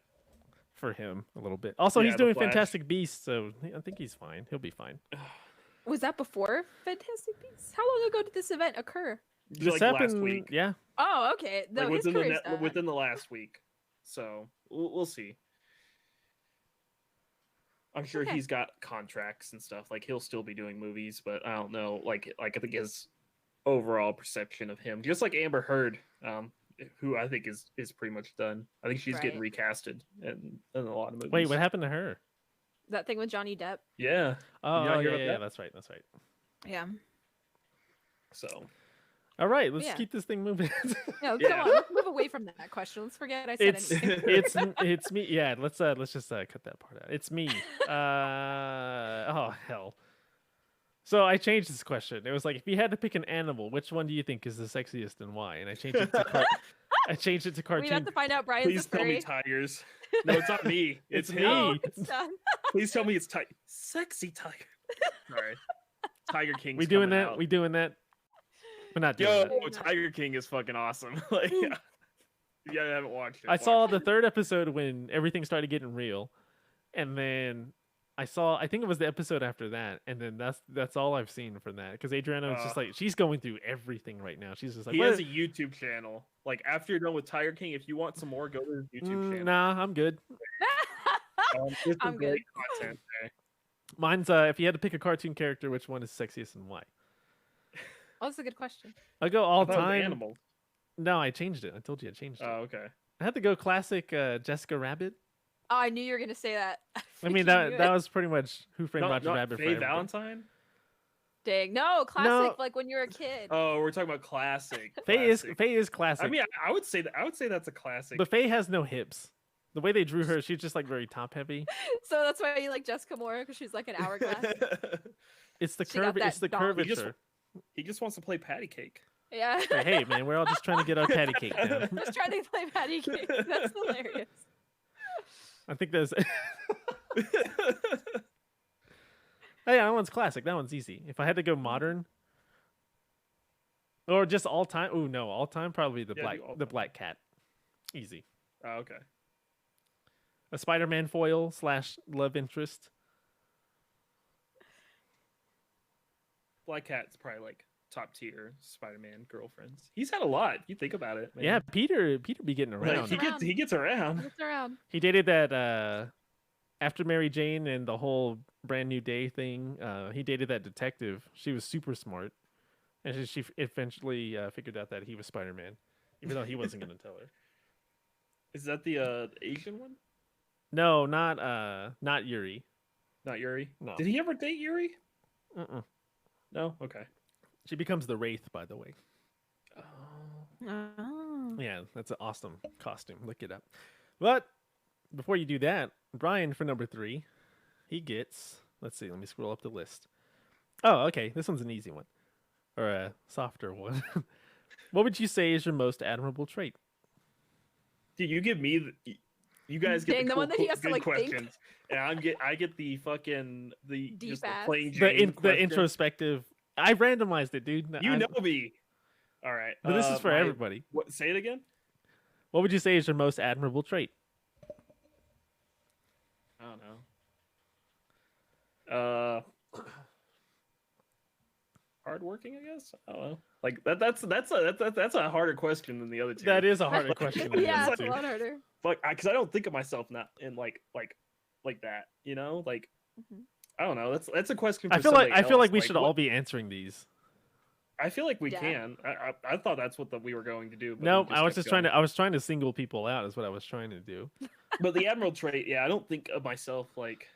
for him a little bit. Also, Yeah, he's the doing Flash. Fantastic Beasts, so I think he's fine. He'll be fine. Was that before Fantastic Beasts? How long ago did this event occur? Like last week. Yeah. Oh, okay. No, Like his career's done. within the last week. So we'll see. I'm sure Okay. he's got contracts and stuff. Like he'll still be doing movies, but I don't know. Like I think his overall perception of him, just like Amber Heard, who I think is pretty much done. I think she's getting Right. recasted in a lot of movies. Wait, what happened to her? That thing with Johnny Depp. Yeah. Oh, not hear yeah, about yeah, that? that's right. That's right. Yeah. So All right, let's Yeah. keep this thing moving. No, Yeah. come on. Let's move away from that question. Let's forget I said it's anything. it's me. Yeah, let's just cut that part out. It's me. Oh hell. So I changed this question. It was like, if you had to pick an animal, which one do you think is the sexiest and why? And I changed it to I changed it to We cartoon. have to find out Brian's please a tell me furry. tigers. No, it's not me. It's him. me. Oh, it's done. Please tell me it's sexy tiger. Sorry, Tiger King. We doing that? We doing that? We're not doing Yo, that. Tiger King is fucking awesome. Like, yeah. If you haven't watched it, I watch saw it. the third episode when everything started getting real, and then I think it was the episode after that, and then that's all I've seen from that. Because Adriana was just like, she's going through everything right now. She's just like, He "What?" has a YouTube channel. Like after you're done with Tiger King, if you want some more, go to his YouTube channel. Nah, I'm good. There's some I'm great good. content there. Mine's if you had to pick a cartoon character, which one is sexiest and why? Oh, that's a good question. I'll go all I thought it was time. Animal. No, I changed it. I told you I changed it. Oh, okay. I had to go classic Jessica Rabbit. Oh, I knew you were gonna say that. I mean, freaking knew that it. was pretty much Who Framed Roger Rabbit. for Faye everybody. Valentine. Dang. No, classic. No. Like when you're a kid. Oh, we're talking about classic. Faye classic. is classic. I mean, I would say that. I would say that's a classic. but Faye has no hips. The way they drew her, she's just like very top heavy. So that's why you like Jessica more because she's like an hourglass. It's the She got that It's the dog. curvature. He just wants to play patty cake. Yeah. Like, hey man, we're all just trying to get our patty cake down. Just trying to play patty cake. That's hilarious. I think there's. Hey, that one's classic. That one's easy. If I had to go modern, or just all time. Oh no, all time probably the Yeah, do all time. black cat. Easy. Oh, okay. A Spider-Man foil / love interest. Black Cat's probably like top tier Spider-Man girlfriends. He's had a lot. If you think about it. Man. Yeah, Peter be getting around. Like, he gets around. Look around. He dated that after Mary Jane and the whole Brand New Day thing. He dated that detective. She was super smart, and she eventually figured out that he was Spider-Man, even though he wasn't going to tell her. Is that the Asian one? No, not Yuri. Not Yuri. No. Did he ever date Yuri? Mm-mm. No. Okay. She becomes the Wraith, by the way. Oh. Yeah, that's an awesome costume. Look it up. But before you do that, Brian for number 3, he gets. Let's see. Let me scroll up the list. Oh, okay. This one's an easy one, or a softer one. What would you say is your most admirable trait? Dude, you give me you guys get Dang, the the one that he has to, good like, think. questions, and I get the fucking Deep just the ass. plain The Jane the questions. introspective. I randomized it, dude. You know me. All right, But this is for my- everybody. What? Say it again. What would you say is your most admirable trait? I don't know. Hardworking, I guess. I don't know. Like that's a harder question than the other two. That is a harder question. than the Yeah, other it's a two. lot harder. Like, because I don't think of myself not in like that. You know, like Mhm. I don't know. That's a question. For I feel like somebody we else. should all be answering these. I feel like we Yeah. can. I thought that's what we were going to do. But No, we I was kept just trying going. to. I was trying to single people out. Is what I was trying to do. But the admiral trait, yeah, I don't think of myself like.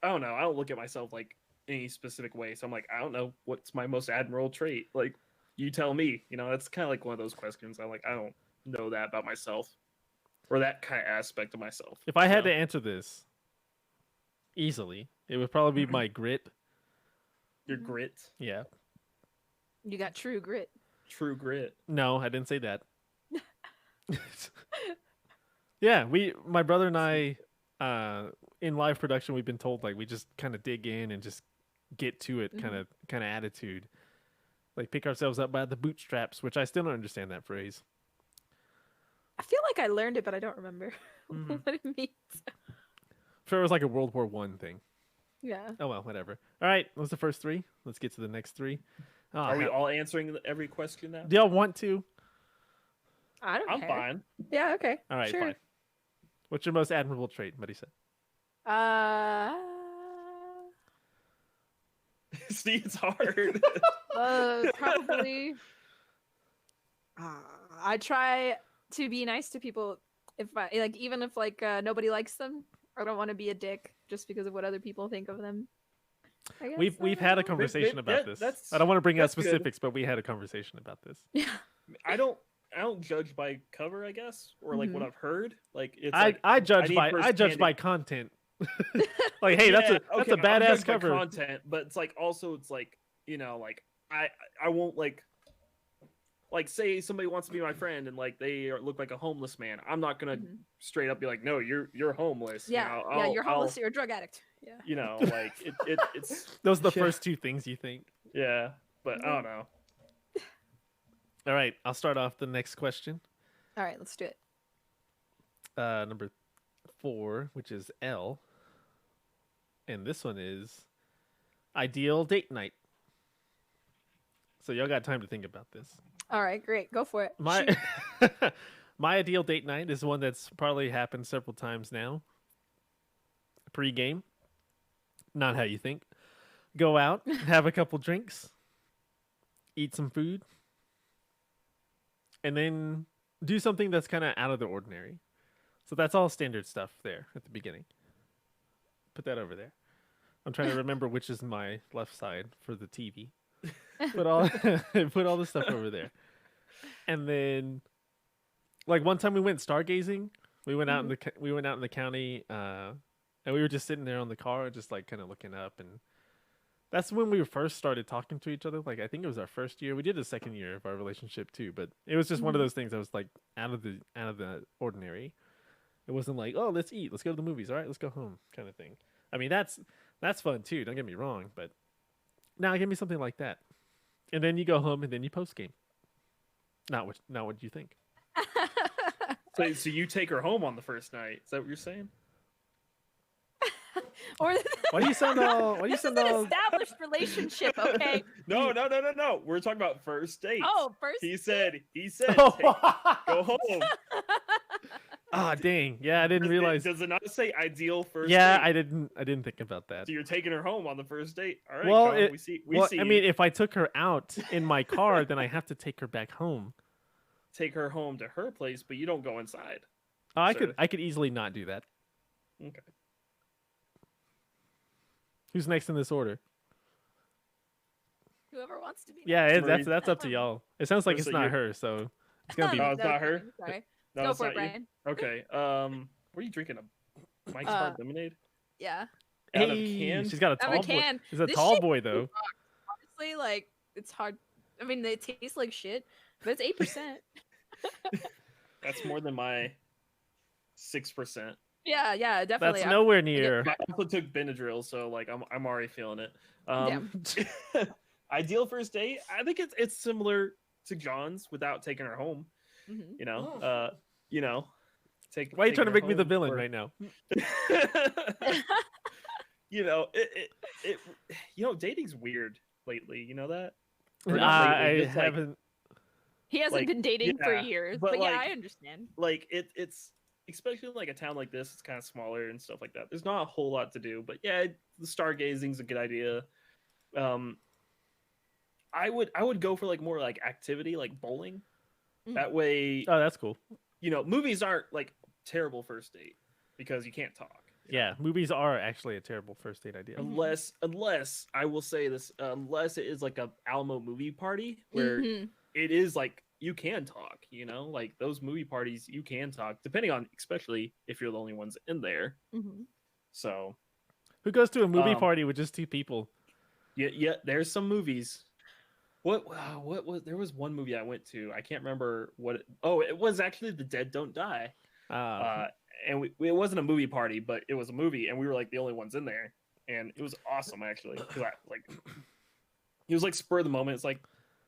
I don't know. I don't look at myself like any specific way. So I'm like, I don't know what's my most admirable trait. Like, you tell me. You know, that's kind of like one of those questions. I'm like, I don't know that about myself, or that kind of aspect of myself. If I had you to answer this easily, it would probably be my grit. your grit, Yeah. You got true grit. true grit. No, I didn't say that. Yeah, my brother and I, in live production, we've been told like we just kind of dig in and just get to it, kind of attitude, like pick ourselves up by the bootstraps, which I still don't understand that phrase. I feel like I learned it, but I don't remember Mhm. what it means. Sure, it was like a World War I thing. Yeah. Oh well, whatever. All right, that was the first three. Let's get to the next three. Oh, Are we all answering every question now? Do y'all want to? I don't I'm care. fine. Yeah. Okay. All right, Sure. fine. What's your most admirable trait, Marisa? See, it's hard. Probably. I try to be nice to people if I like, even if like nobody likes them. I don't want to be a dick just because of what other people think of them. I guess, We've had a conversation Yeah, about this. that's- I don't want to bring out that's good. specifics, but we had a conversation about this. Yeah. I don't judge by cover, I guess, or like what I've heard. Like it's I judge need by firsthand by content. Like, hey, that's a I'm badass judged by cover. content, but it's like also it's like, you know, like I won't like say somebody wants to be my friend and like they look like a homeless man. I'm not gonna straight up be like, no, you're homeless. Yeah. You know, You're homeless. You're a drug addict. Yeah. You know, like it's Those are the yeah. first two things you think. Yeah, but I don't know. All right, I'll start off the next question. All right. Let's do it. Number 4, which is L, and this one is ideal date night. So y'all got time to think about this. All right. Great. Go for it. My Shoot. my ideal date night is one that's probably happened several times now. Pre-game, not how you think. Go out, have a couple drinks, eat some food, and then do something that's kind of out of the ordinary. So that's all standard stuff there at the beginning. Put that over there. I'm trying to remember which is my left side for the TV. Put all the stuff over there. And then like one time we went stargazing. We went out in the county and we were just sitting there on the car just like kind of looking up, and that's when we first started talking to each other. Like I think it was our first year. We did the second year of our relationship too, but it was just one of those things that was like out of the ordinary. It wasn't like, oh, let's eat, let's go to the movies, all right, let's go home kind of thing. I mean, that's fun too, don't get me wrong, but now give me something like that. And then you go home and then you post game. Not what you think. So you take her home on the first night. Is that what you're saying? Or Why do you sound all this is an established relationship, okay? No. We're talking about first dates. Oh, first. He said, Oh. go home. Ah, dang. Yeah, I didn't realize. Does it not say ideal first Yeah, date? I didn't think about that. So you're taking her home on the first date. All right, Well, John, we see I mean, if I took her out in my car, then I have to take her back home. take her home to her place, but you don't go inside. Oh, I So- could easily not do that. Okay. Who's next in this order? Whoever wants to be. Yeah, Marie- that's up to y'all. It sounds like Marissa, it's not you're- her, so it's gonna be. No, it's not her? Sorry. No, Go it's for it, not you. Brian. Okay. What are you drinking? A Mike's Hard Lemonade? Yeah. Out of a Hey, can? she's got a Out of tall a boy. can. She's a This tall shit boy though. Honestly, like it's hard. I mean, they taste like shit, but it's 8%. That's more than my 6%. Yeah, definitely. That's nowhere near. I also took Benadryl, so like I'm already feeling it. Ideal first date? I think it's similar to John's without taking her home. Mhm. You know, take. Why are you trying to taking her make me the home villain for- right now? You know, it you know, dating's weird lately. You know that? Or not lately, I just, like- haven't. He hasn't Like, been dating for yeah, years, but, but yeah, like- I understand. Like it's especially in, like a town like this, it's kind of smaller and stuff like that. There's not a whole lot to do, but yeah, the stargazing's a good idea. I would go for like more like activity, like bowling. Mm. That way, Oh, that's cool. movies aren't like terrible first date because you can't talk. Yeah, movies are actually a terrible first date idea. Unless I will say this, unless it is like a Alamo movie party where Mhm. it is like you can talk, like those movie parties you can talk, depending on, especially if you're the only ones in there. Mhm. So Who goes to a movie party with just two people? yeah, there's some movies. What was there was one movie I went to. I can't remember what. It was actually The Dead Don't Die. And it wasn't a movie party, but it was a movie, and we were like the only ones in there, and it was awesome actually. 'Cause it was like spur of the moment. It's like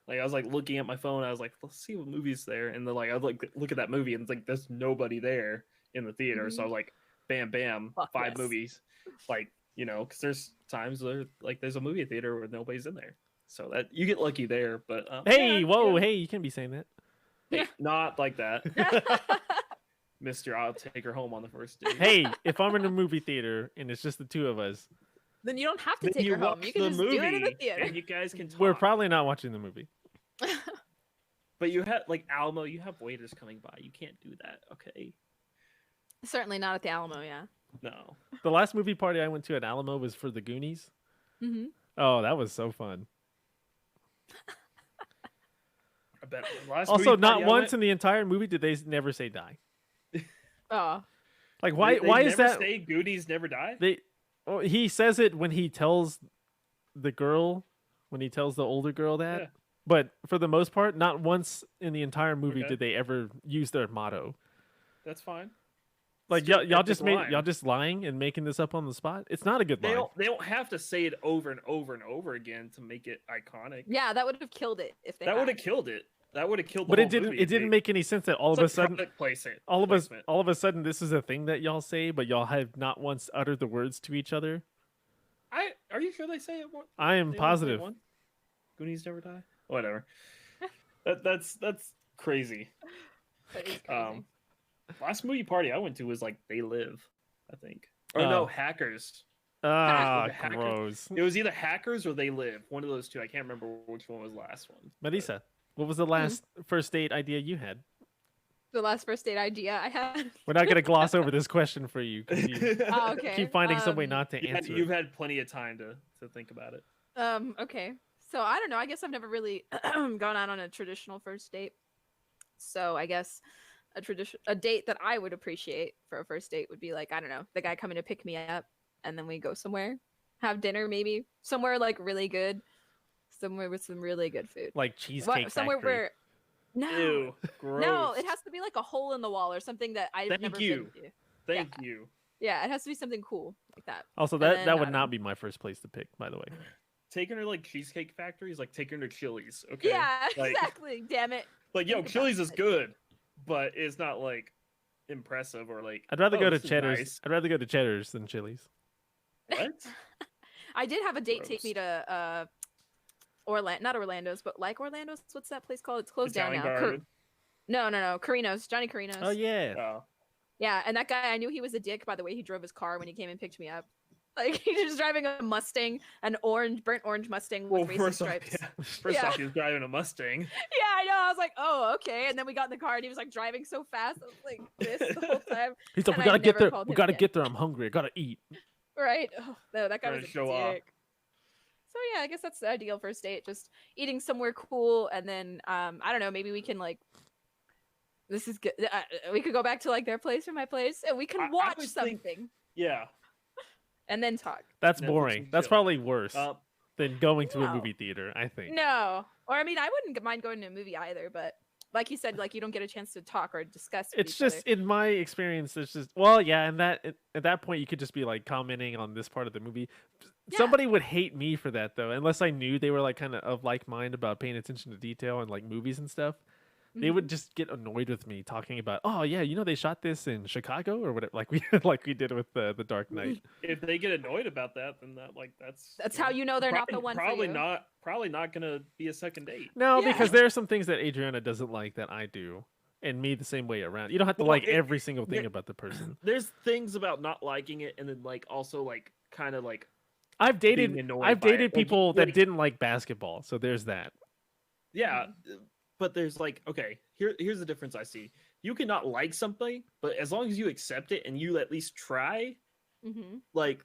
I was like looking at my phone. I was like, let's see what movie's there, and then I would like look at that movie, and it's like there's nobody there in the theater. So I was like, bam, bam, Fuck 5 yes. movies, because there's times where there's a movie theater where nobody's in there, so that you get lucky there. But hey, hey, you can't be saying that. hey, not like that. Mister, I'll take her home on the first date. Hey, if I'm in a movie theater and it's just the two of us, Then you don't have to Then take you her home. watch You can the just do it in the movie, theater. and you guys can talk. we're probably not watching the movie. But you have Alamo, you have waiters coming by. You can't do that, okay? Certainly not at the Alamo, yeah. No. The last movie party I went to at Alamo was for the Goonies. Mm-hmm. Oh, that was so fun. I bet. The last Also, movie not party I once went- in the entire movie did they never say die. Oh. Like, why? They Why is never that? say Goonies never die? He says it when he tells the girl, when he tells the older girl that. Yeah. But for the most part, not once in the entire movie Okay. did they ever use their motto. That's fine. Like Still y'all epic just line. y'all just lying and making this up on the spot. It's not a good They line. don't have to say it over and over and over again to make it iconic. Yeah, that would have killed it if they That would had. have killed it. That would have killed the But whole it didn't. movie It if didn't they- make any sense that all of a It's like sudden, product placement. all placement. of a sudden, this is a thing that y'all say, but y'all have not once uttered the words to each other. Are you sure they say it once? I am They only say it positive. once? Goonies never die. Whatever. That's crazy. That is crazy. Last movie party I went to was like They Live, I think. Or Oh. no, Hackers. Ah, The hacker- gross. It was either Hackers or They Live. One of those two. I can't remember which one was the last one. Marisa, what was the last first date idea you had? The last first date idea I had. We're not gonna gloss over this question for you. 'Cause you Oh, okay. keep finding some way not to You've had, answer. you've it. had plenty of time to think about it. Okay. So I don't know. I guess I've never really gone out on a traditional first date. So I guess a date that I would appreciate for a first date would be like, I don't know, the guy coming to pick me up and then we go somewhere, have dinner maybe, somewhere like really good, somewhere with some really good food. Like Cheesecake Somewhere Factory. where no, Ew, gross. no, it has to be like a hole in the wall or something that I've Thank never you. been to. Thank you. Yeah, it has to be something cool like that. Also, And that then, that I would don't not know. be my first place to pick, by the way. Taking her like Cheesecake Factory is like taking her to Chili's. Okay. Yeah, Like, exactly. Damn it. Like, yo, Think about Chili's is it. good, but it's not like impressive or like. I'd rather oh, go to this is Cheddar's. nice. I'd rather go to Cheddar's than Chili's. What? I did have a date take Gross. me to not Orlando's, but like Orlando's. What's that place called? It's closed down Italian now. Garden? No, Carino's. Johnny Carino's. Oh yeah. Oh. Yeah, and that guy, I knew he was a dick by the way he drove his car when he came and picked me up. Like he was driving a Mustang, an burnt orange Mustang with racing First off, stripes. yeah. First Yeah. off, he was driving a Mustang. Yeah, I know. I was like, oh, okay. And then we got in the car and he was like driving so fast. I was like this the whole time. He's like, And we I gotta get never there. called We him gotta again. get there. I'm hungry. I gotta eat. Right? Oh, no, that guy Trying was a to show off. dick. So yeah, I guess that's the ideal first date. Just eating somewhere cool, and then I don't know. Maybe we can like. This is good. We could go back to like their place or my place, and we can I watch would something think- Yeah. and then talk. That's Netflix boring. and That's chill. probably worse than going to a No. movie theater. I think. No, or I mean, I wouldn't mind going to a movie either, but like you said, like you don't get a chance to talk or discuss. With It's each just other. in my experience. It's just and that at that point you could just be like commenting on this part of the movie. Yeah. Somebody would hate me for that though, unless I knew they were like kind of like mind about paying attention to detail and like movies and stuff. They Mhm. would just get annoyed with me talking about, oh yeah, they shot this in Chicago or whatever, like we did with the Dark Knight. If they get annoyed about that, then That's how you know they're not the one for Probably you. not. Probably not gonna be a second date. No, Yeah. because there are some things that Adriana doesn't like that I do, and me the same way around. You don't have to Well, like every single thing there- about the person. There's things about not liking it, and then like also like kind of like I've dated annoyed I've by it. dated Like, people that didn't like basketball, so there's that. Yeah, but there's like, okay, here's the difference I see. You cannot like something, but as long as you accept it and you at least try, Mm-hmm. like,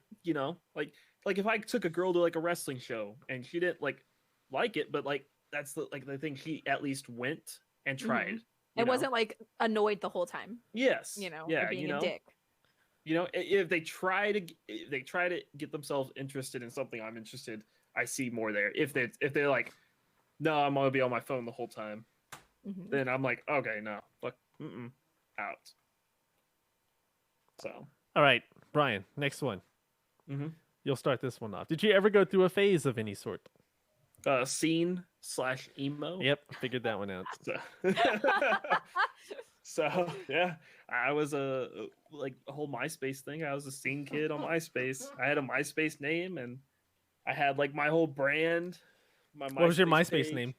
like if I took a girl to like a wrestling show and she didn't like it, but like that's the thing, she at least went and tried. Mm-hmm. You It know? wasn't like annoyed the whole time, Yes. you know, Yeah, or being a dick. If they try to get themselves interested in something I'm interested, I see more there. If they're like, no, I'm gonna be on my phone the whole time, Mm-hmm. then I'm like, okay, no, fuck, out. So, All right, Brian, next one. Mhm. You'll start this one off. Did you ever go through a phase of any sort? scene/emo. Yep, figured that one out. So yeah, I was a whole MySpace thing. I was a scene kid on MySpace. I had a MySpace name, and I had like my whole brand. My What was your MySpace page. name?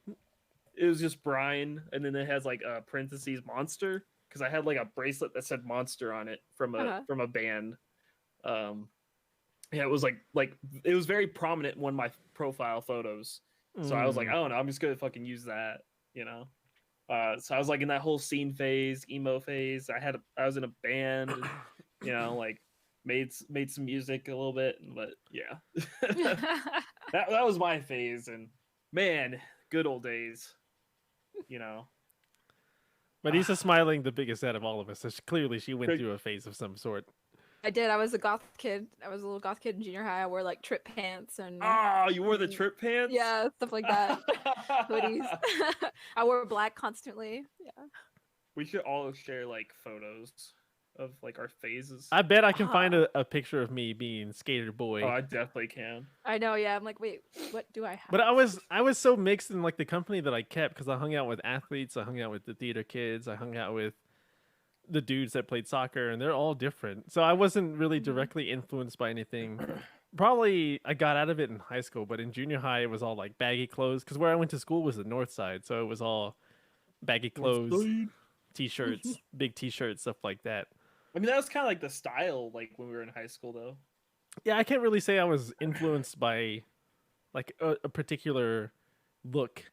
It was just Brian, and then it has like parentheses monster, because I had like a bracelet that said monster on it from a band. Yeah, it was like it was very prominent in one of my profile photos. So I was like, I don't know, I'm just gonna fucking use that, you know. So I was like in that whole scene phase, emo phase. I was in a band, and, you know, like made some music a little bit, but yeah, that was my phase, and man, good old days, you know. Marisa's smiling the biggest out of all of us. So clearly she went through a phase of some sort. I did. I was a goth kid. I was a little goth kid in junior high. I wore like trip pants and You wore the trip pants? yeah, stuff like that. Hoodies. I wore black constantly. Yeah. We should all share like photos of like our phases. I bet I can find a picture of me being skater boy. Oh, I definitely can. I know. Yeah. I'm like, wait, what do I have? But I was so mixed in like the company that I kept, because I hung out with athletes, I hung out with the theater kids, I hung out with the dudes that played soccer, and they're all different. So I wasn't really directly influenced by anything. Probably I got out of it in high school, but in junior high it was all like baggy clothes, because where I went to school was the north side, so it was all baggy clothes, t-shirts, big t-shirts, stuff like that. I mean, that was kind of like the style, like when we were in high school, though. Yeah, I can't really say I was influenced by like a particular look.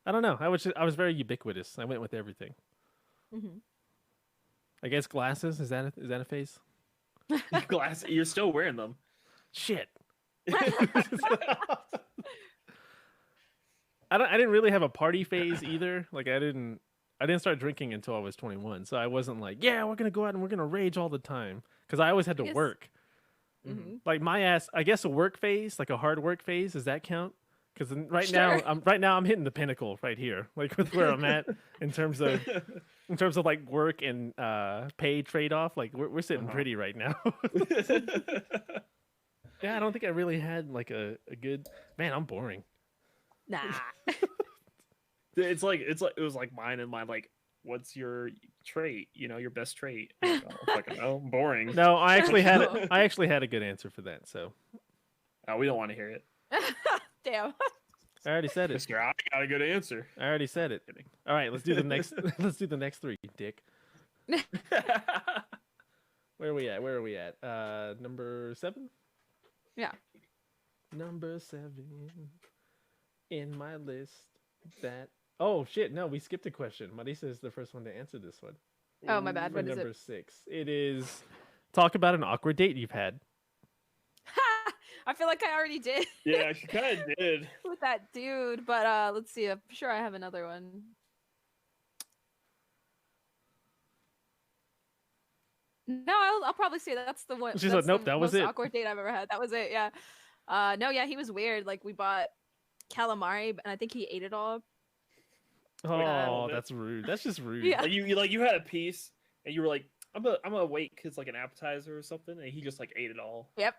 I don't know. I was very ubiquitous. I went with everything. Mm-hmm. I guess glasses, is that a phase? Glasses, you're still wearing them. Shit. I didn't really have a party phase either. Like I didn't start drinking until I was 21. So I wasn't like, yeah, we're going to go out and we're going to rage all the time, cuz I always had to work. Mm-hmm. Like my ass, I guess a work phase, like a hard work phase, does that count? Cuz now I'm hitting the pinnacle right here, like with where I'm at in terms of like work and pay trade-off. Like we're sitting pretty right now. Yeah, I don't think I really had like a good, man, I'm boring. Nah. It was like mine and my like, what's your trait? You know, your best trait. I'm like, oh, boring. No, I actually had a good answer for that. So we don't want to hear it. Damn. I already said it. I got a good answer. I already said it. All right, let's do the next. Let's do the next three, dick. Where are we at? Number 7. Yeah. Number 7 in my list. That. Oh shit! No, we skipped a question. Marisa is the first one to answer this one. Oh, my bad. For What is number it? 6, it is talk about an awkward date you've had. I feel like I already did. Yeah, she kind of did. With that dude, but let's see. I'm sure I have another one. No, I'll probably say that's the one. She's that's like, nope, the that was most it. awkward date I've ever had. That was it. Yeah. No, yeah, he was weird. Like we bought calamari, and I think he ate it all. Oh, that's rude. That's just rude. Yeah. Like you had a piece, and you were like, I'm gonna wait because like an appetizer or something, and he just like ate it all. Yep.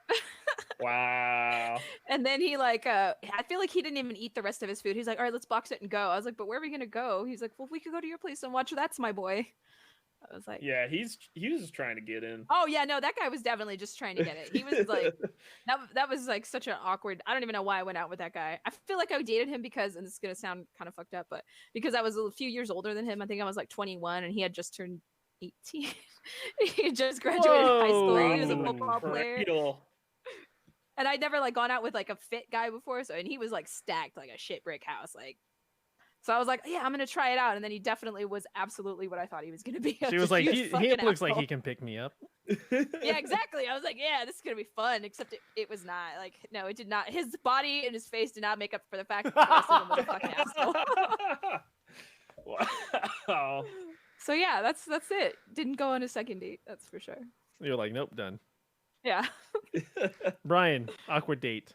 Wow. And then he like, I feel like he didn't even eat the rest of his food. He's like, all right, let's box it and go. I was like, but where are we gonna go? He's like, well, we could go to your place and watch That's My Boy. I was like, yeah, he was just trying to get in. oh yeah, no, that guy was definitely just trying to get it. He was like, that was like such an awkward. I don't even know why I went out with that guy. I feel like I dated him because, and this is gonna sound kind of fucked up, but because I was a few years older than him. I think I was like 21, and he had just turned 18. He had just graduated high school. He was a football player. And I'd never like gone out with like a fit guy before, so and he was like stacked like a shit brick house, like. So I was like, yeah, I'm gonna try it out, and then he definitely was absolutely what I thought he was gonna be. She was like, Huge he fucking looks like asshole. he can pick me up. Yeah, exactly. I was like, yeah, this is gonna be fun. Except it was not. Like, no, it did not. His body and his face did not make up for the fact that the rest of him was a fucking asshole. Wow. So yeah, that's it. Didn't go on a second date. That's for sure. You're like, nope, done. Yeah. Brian, awkward date.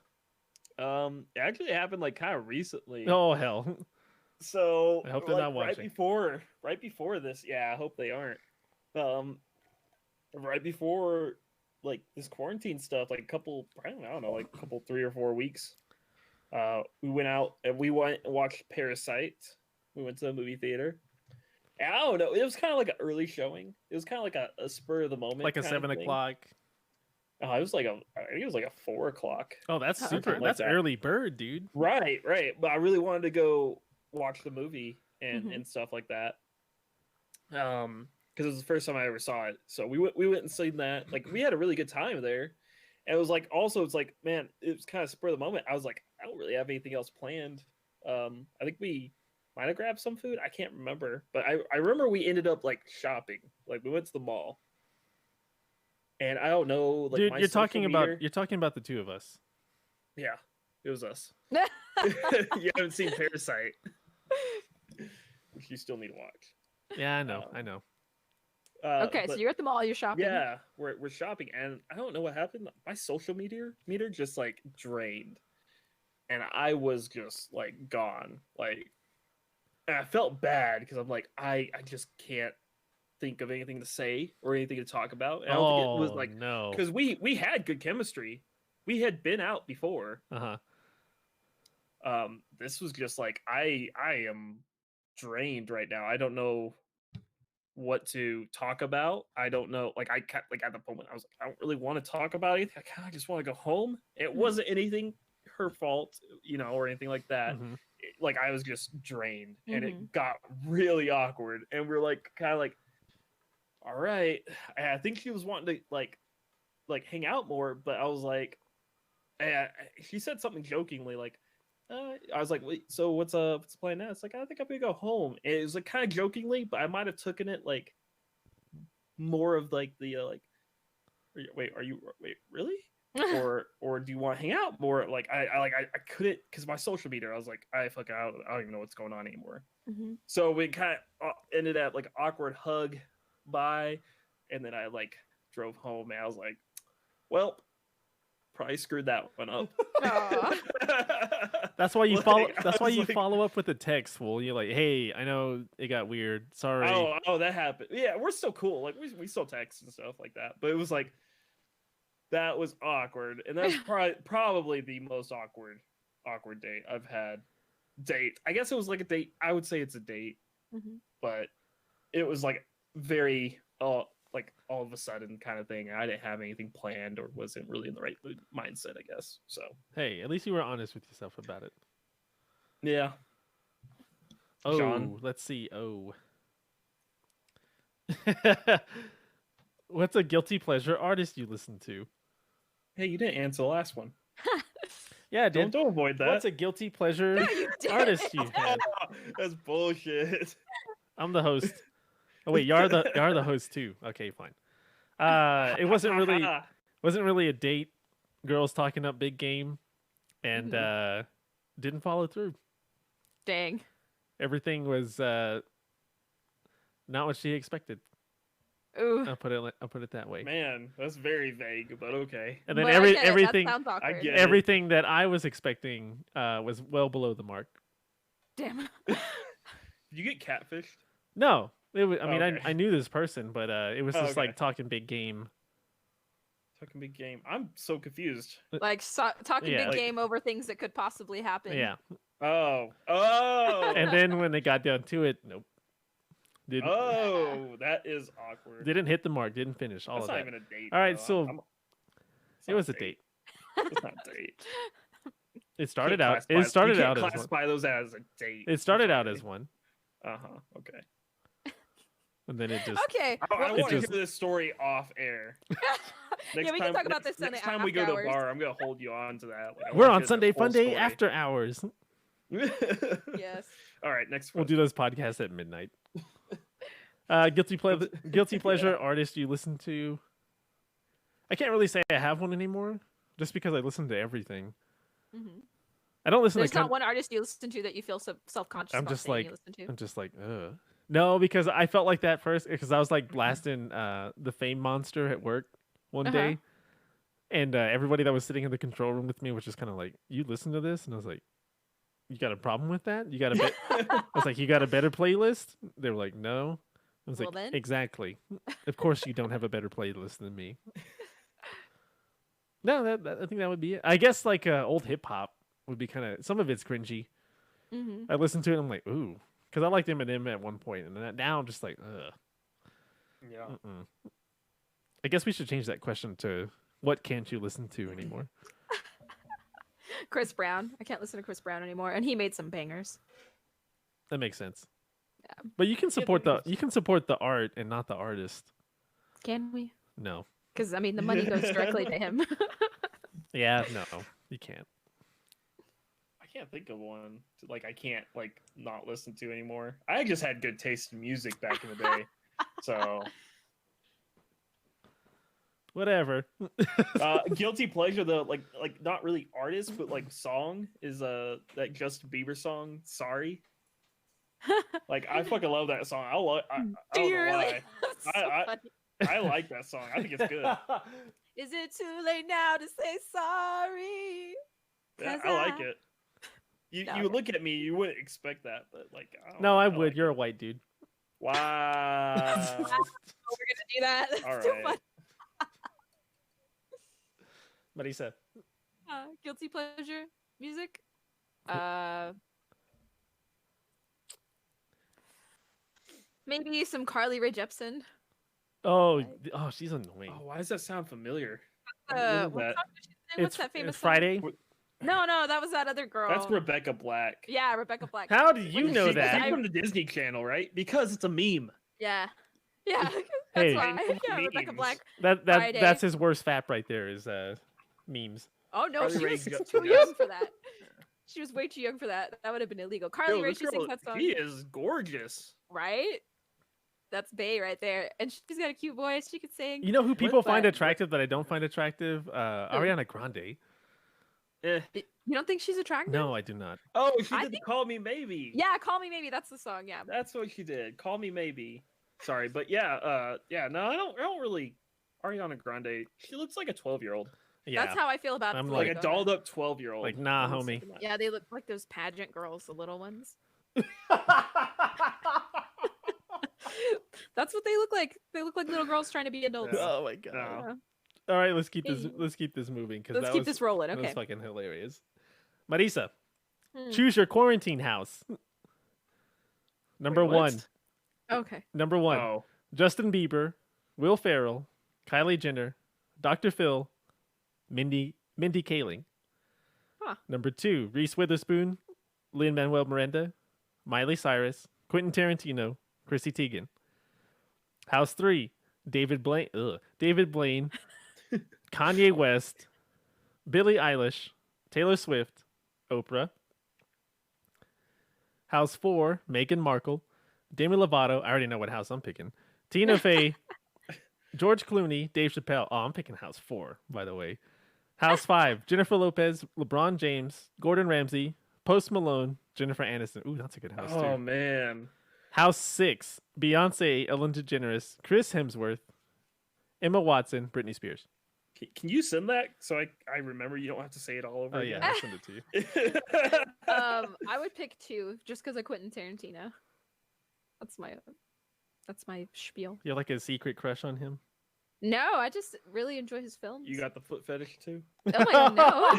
It actually happened like kind of recently. Oh hell. So I hope they're like, not watching. Right before this, yeah, I hope they aren't. Right before like this quarantine stuff, like I don't know, like a couple 3 or 4 weeks. We went out and we went and watched Parasite. We went to the movie theater. And I don't know, it was kind of like an early showing. It was kind of like a spur of the moment, Like a kind of 7 thing. o'clock. I think it was like a 4 o'clock. Oh, that's Oh, super. okay. That's Like that. early bird, dude. Right. But I really wanted to go watch the movie and Mhm. and stuff like that. Because it was the first time I ever saw it. So we went and seen that. Like we had a really good time there. And it was like also it's like, man, it was kind of spur of the moment. I was like, I don't really have anything else planned. I think we might have grabbed some food. I can't remember. But I remember we ended up like shopping. Like we went to the mall. And I don't know, like Dude, my you're social talking about the two of us. Yeah, it was us. You haven't seen Parasite, which you still need to watch. Yeah, I know. I know. Okay, so but you're at the mall. You're shopping. yeah, we're shopping, and I don't know what happened. My social meter just like drained, and I was just like gone. Like, and I felt bad because I'm like, I just can't think of anything to say or anything to talk about. And I don't think it was like no. because we had good chemistry. We had been out before. This was just like I am drained right now. I don't know what to talk about. I don't know. Like I kept like at the moment I was like I don't really want to talk about anything. I kind of just want to go home. It wasn't anything her fault, or anything like that. Mhm. Like I was just drained, and Mhm. it got really awkward. And we're like kind of like, all right. And I think she was wanting to like hang out more, but I was like, she said something jokingly like. I was like, wait, so what's the plan now? It's like, I think I'm gonna go home. And it was like kind of jokingly, but I might have taken it like more of like the wait, really? or do you want to hang out more? Like I couldn't because my social media. I was like, I don't even know what's going on anymore. Mhm. So we kind of ended at like awkward hug, bye, and then I like drove home. And I was like, well. Probably screwed that one up. Aw. That's why you Like, follow. I That's why was you like- follow up with a text. Well, you're like, hey, I know it got weird. Sorry. Oh, that happened. Yeah, we're still cool. Like we still text and stuff like that. But it was like that was awkward, and that's probably the most awkward date I've had. I guess it was like a date. I would say it's a date, Mhm. but it was like very like all of a sudden kind of thing. I didn't have anything planned or wasn't really in the right mindset, I guess. So Hey, at least you were honest with yourself about it. yeah. Oh, Sean? let's see. Oh. What's a guilty pleasure artist you listen to? Hey, you didn't answer the last one. Yeah, dude. Don't avoid that. What's a guilty pleasure No, you didn't. artist you've had? That's bullshit. I'm the host. Oh wait, you're the host too. Okay, fine. It wasn't really a date. Girls talking up big game, and didn't follow through. Dang. Everything was not what she expected. Ooh. I'll put it that way. Man, that's very vague, but okay. And then Well, I get it. everything That sounds awkward. get it. everything that I was expecting was well below the mark. Damn. Did you get catfished? No, it was. I mean, Okay. I knew this person, but it was just Okay. like talking big game. Talking big game. I'm so confused. Like talking Yeah. big Like- game over things that could possibly happen. Yeah, Oh. and then when they got down to it, nope, didn't That is awkward. didn't hit the mark, didn't finish all That's of not that. even a date. All right, though. so It's it not was a date. It's not a date. It started Can't out. classify- It started you out can't as one. classify those as a date. It started out as one. Uh-huh. Okay. and then it just Okay. I well, want to just- hear this story off air. yeah, we can talk about this next Sunday time we go after to a hours. bar. I'm gonna hold you on to that. Like, I we're wanna on hear the Sunday full Fun Day story. after hours. Yes. All right, next. We'll do those podcasts at midnight. Guilty pleasure artist you listen to. I can't really say I have one anymore, just because I listen to everything. Mm-hmm. I don't listen There's to. not one artist you listen to that you feel self-conscious I'm about just saying like, you listen to. I'm just like, ugh. No, because I felt like that first because I was like blasting the Fame Monster at work one Uh-huh. day, and everybody that was sitting in the control room with me was just kind of like, "You listen to this?" And I was like, "You got a problem with that? You got a I was like, "You got a better playlist?" They were like, "No." I was Well, like, then. "Exactly. Of course you don't have a better playlist than me." No, I think that would be it. I guess like old hip hop would be kind of, some of it's cringy. Mm-hmm. I listen to it and I'm like, ooh, because I liked Eminem at one point, and then now I'm just like, ugh. Yeah. Mm-mm. I guess we should change that question to what can't you listen to anymore? Chris Brown. I can't listen to Chris Brown anymore, and he made some bangers. That makes sense. Yeah. But you can support the bangers. art and not the artist. Can we? No. Because I mean, the money goes directly to him. Yeah, no, you can't. I can't think of one. Like I can't like not listen to anymore. I just had good taste in music back in the day, so Whatever. guilty pleasure though, like not really artist, but like song is that Justin Bieber song. Sorry. Like I fucking love that song. I Do don't you know really? why. That's so I- funny. I like that song. I think it's good. Is it too late now to say sorry? Yeah, 'Cause I like it. No, You okay. look at me, you wouldn't expect that, but like I don't No, know, I like would. it. You're a white dude. Wow. Oh, we're gonna do that. That's All too right. funny. Marisa. Guilty pleasure music. Maybe some Carly Rae Jepsen. Oh, Like- oh, she's annoying. Oh, why does that sound familiar? What is song that? did she sing? What's that famous it's song? Friday. No, that was that other girl. That's Rebecca Black. Yeah, Rebecca Black. How do you When know she- that? She's from the Disney Channel, right? Because it's a meme. Yeah. Yeah. Hey. That's why. Yeah, Memes. Rebecca Black. That Friday. that's his worst fap right there is memes. Oh no, Carly she Rae was Jepsen, too yes. young for that. She was way too young for that. That would have been illegal. Carly Yo, Rae, this she girl, sings that song. she is gorgeous. Right? That's Bae right there. And she's got a cute voice. She could sing. You know who people find but- attractive that I don't find attractive? Ariana Grande. Eh. You don't think she's attractive? No, I do not. Oh, she I did think- Call Me Maybe. Yeah, Call Me Maybe. That's the song. Yeah. That's what she did. Call Me Maybe. Sorry, but yeah, no, I don't really. Ariana Grande, she looks like a 12-year-old. Yeah, That's how I feel about I'm Selena Like a Gomez. dolled up 12-year-old. like nah, homie. Yeah, they look like those pageant girls, the little ones. That's what they look like. They look like little girls trying to be adults. Yeah. Oh my god! No. Yeah. All right, let's keep this. Hey. Let's keep this moving because Let's that keep was this rolling. that was Okay. fucking hilarious. Marisa, Hmm. choose your quarantine house. Number Wait, one. what? Okay. Number one. Oh, Justin Bieber, Will Ferrell, Kylie Jenner, Dr. Phil, Mindy Kaling. Huh. Number two, Reese Witherspoon, Lin-Manuel Miranda, Miley Cyrus, Quentin Tarantino, Chrissy Teigen. House three, David Blaine, Kanye West, Billie Eilish, Taylor Swift, Oprah. House four, Meghan Markle, Demi Lovato. I already know what house I'm picking. Tina Fey, George Clooney, Dave Chappelle. Oh, I'm picking house four, by the way. House five, Jennifer Lopez, LeBron James, Gordon Ramsay, Post Malone, Jennifer Aniston. Ooh, that's a good house oh too. man. House six, Beyonce, Ellen DeGeneres, Chris Hemsworth, Emma Watson, Britney Spears. Can you send that so I remember you don't have to say it all over Oh again? yeah, I'll send it to you. I would pick two just because of Quentin Tarantino. That's my spiel. You have like a secret crush on him? No, I just really enjoy his films. You got the foot fetish too? Oh my god, no.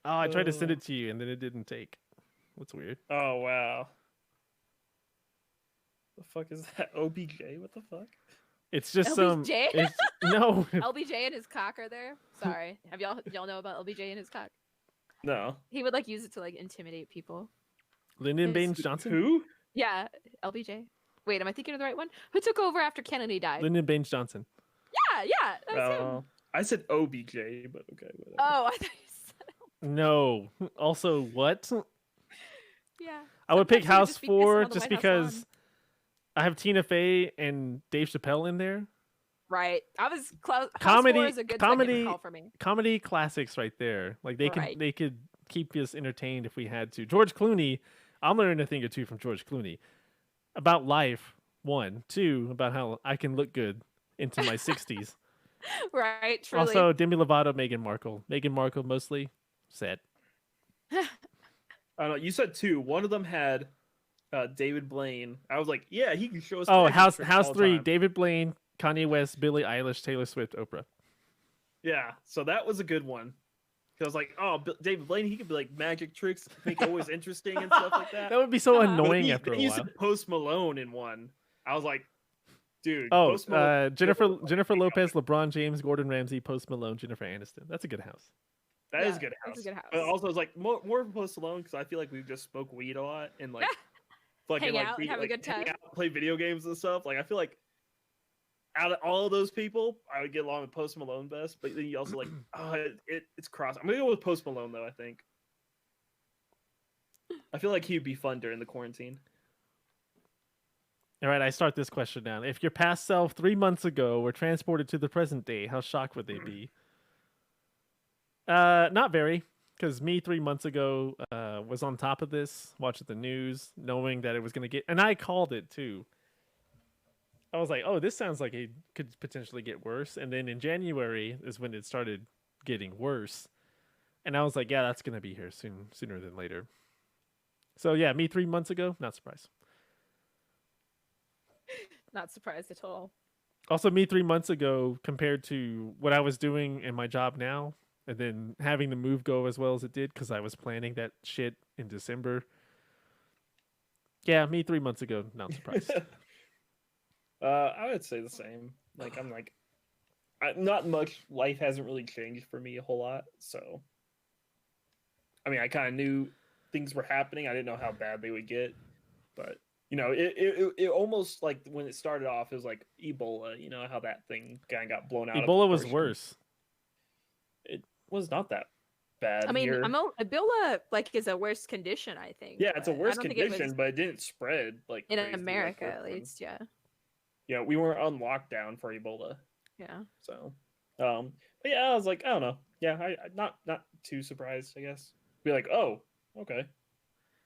Oh, I tried to send it to you and then it didn't take. That's weird. Oh wow. The fuck is that? OBJ? What the fuck? It's just some. LBJ? No. LBJ and his cock are there. Sorry. Have y'all know about LBJ and his cock? No. He would like use it to like intimidate people. Lyndon Is- Baines Johnson. Who? Yeah, LBJ. Wait, am I thinking of the right one? Who took over after Kennedy died? Lyndon Baines Johnson. Yeah, that's him. I said OBJ, but okay. Whatever. Oh, I thought you said. No. Also, what? Yeah. I would pick Sometimes he would House just be pissing 4 on the just White House because lawn. I have Tina Fey and Dave Chappelle in there. Right. I was close. Comedy- House 4 is a good comedy- second call for me. Comedy classics right there. Like they Right. could keep us entertained if we had to. George Clooney, I'm learning a thing or two from George Clooney about life. 1, 2, about how I can look good into my 60s. Right. Truly. Also, Demi Lovato, Meghan Markle. Meghan Markle mostly sad. I don't know. You said 2. One of them had David Blaine. I was like, yeah, he can show us. Oh, magic House tricks House all the 3, time. David Blaine, Kanye West, Billie Eilish, Taylor Swift, Oprah. Yeah, so that was a good one. Because I was like, oh, David Blaine, he could be like magic tricks, make it always interesting and stuff like that. That would be so Uh-huh. But annoying he- after a then you while. said Post Malone in one. I was like, dude. Oh, Post Malone, Jennifer Lopez, LeBron James, Gordon Ramsay, Post Malone, Jennifer Aniston. That's a good house. that is Yeah, good that's house. a good house. But also, it's like more of Post Malone because I feel like we just smoke weed a lot and like fucking Hang like out, have a good hang time. out, play video games and stuff. Like I feel like out of all of those people, I would get along with Post Malone best. But then you also like, it's cross. I'm gonna go with Post Malone though. I think. I feel like he'd be fun during the quarantine. All right, I start this question now. If your past self 3 months ago were transported to the present day, how shocked would they be? Not very, because me 3 months ago was on top of this, watching the news, knowing that it was going to get, and I called it too. I was like, oh, this sounds like it could potentially get worse. And then in January is when it started getting worse. And I was like, yeah, that's going to be here sooner than later. So yeah, me 3 months ago, not surprised. Not surprised at all. Also, me 3 months ago compared to what I was doing in my job now, and then having the move go as well as it did because I was planning that shit in December. Yeah, me 3 months ago, not surprised. I would say the same. Like I'm like, not much. Life hasn't really changed for me a whole lot. So, I mean, I kind of knew things were happening. I didn't know how bad they would get, but you know, it almost like when it started off, it was like Ebola. You know how that thing kind of got blown out. of Ebola was proportion. worse. It was not that bad. I mean, here. Ebola like is a worse condition, I think. Yeah, it's a but I worse don't think it condition, was but it didn't spread like in crazy like America this at one. least. Yeah. Yeah, we weren't on lockdown for Ebola. Yeah. So, but yeah, I was like, I don't know. Yeah, I not too surprised, I guess. Be like, oh, okay,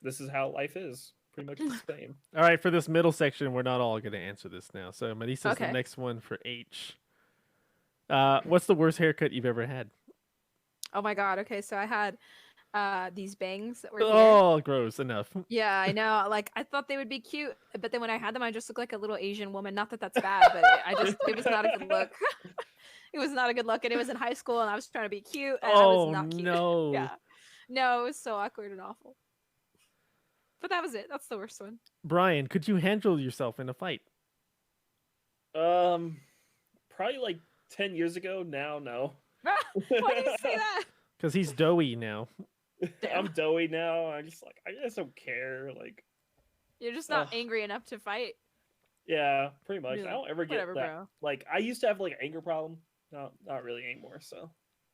this is how life is. Pretty much the same. All right, for this middle section, we're not all going to answer this now. So Marisa's the Okay. next one for H. What's the worst haircut you've ever had? Oh my god. Okay, so I had these bangs that were here. Oh, gross. Enough. Yeah, I know. Like I thought they would be cute, but then when I had them, I just looked like a little Asian woman. Not that that's bad, but it was not a good look. It was not a good look, and it was in high school, and I was trying to be cute, and I Oh, was not cute. no. Yeah, no, it was so awkward and awful. But that was it. That's the worst one. Brian, could you handle yourself in a fight? Probably like 10 years ago. Now, no. Why do you say that? Because he's doughy now. I'm doughy now. I just don't care. Like, You're just not Ugh. angry enough to fight. yeah, pretty much. You're I like, don't ever get whatever, that. bro. Like, I used to have like an anger problem. No, not really anymore. So,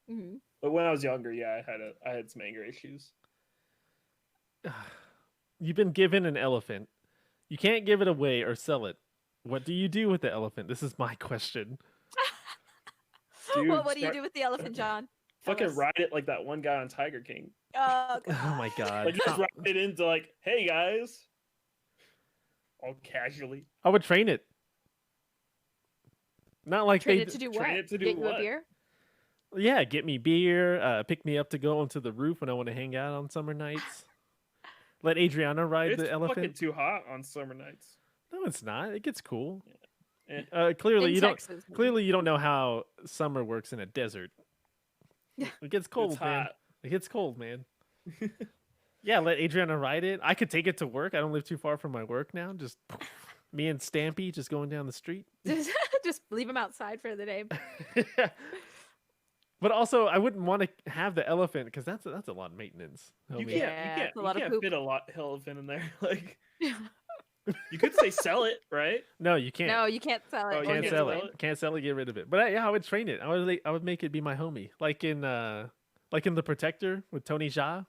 Hmm. but when I was younger, yeah, I had some anger issues. You've been given an elephant. You can't give it away or sell it. What do you do with the elephant? This is my question. Dude, Well, what do you start- do with the elephant, John? Tell Fucking us. ride it like that one guy on Tiger King. Oh, Oh my god. Like, you just ride it into like, hey guys, all casually. I would train it. Not like Train they it to do what? train it to do Get you what? a beer? Yeah, get me beer, pick me up to go onto the roof when I want to hang out on summer nights. Let Adriana ride It's the fucking elephant. too hot on summer nights. No, it's not. It gets cool. Eh. Clearly, In you don't. Texas, maybe. Clearly, you don't know how summer works in a desert. Yeah. It gets cold, It's man. hot. It gets cold, man. Yeah, let Adriana ride it. I could take it to work. I don't live too far from my work now. Just me and Stampy just going down the street. Just leave him outside for the day. But also, I wouldn't want to have the elephant because that's a lot of maintenance. You homie. can't, Yeah, it's a lot of can't poop. fit a lot elephant in there. Like, you could say sell it, right? No, you can't. No, you can't sell it. Oh, or you Can't give can't sell away. it. Can't sell it. Get rid of it. But yeah, I would train it. I would make it be my homie, like in The Protector with Tony Jaa.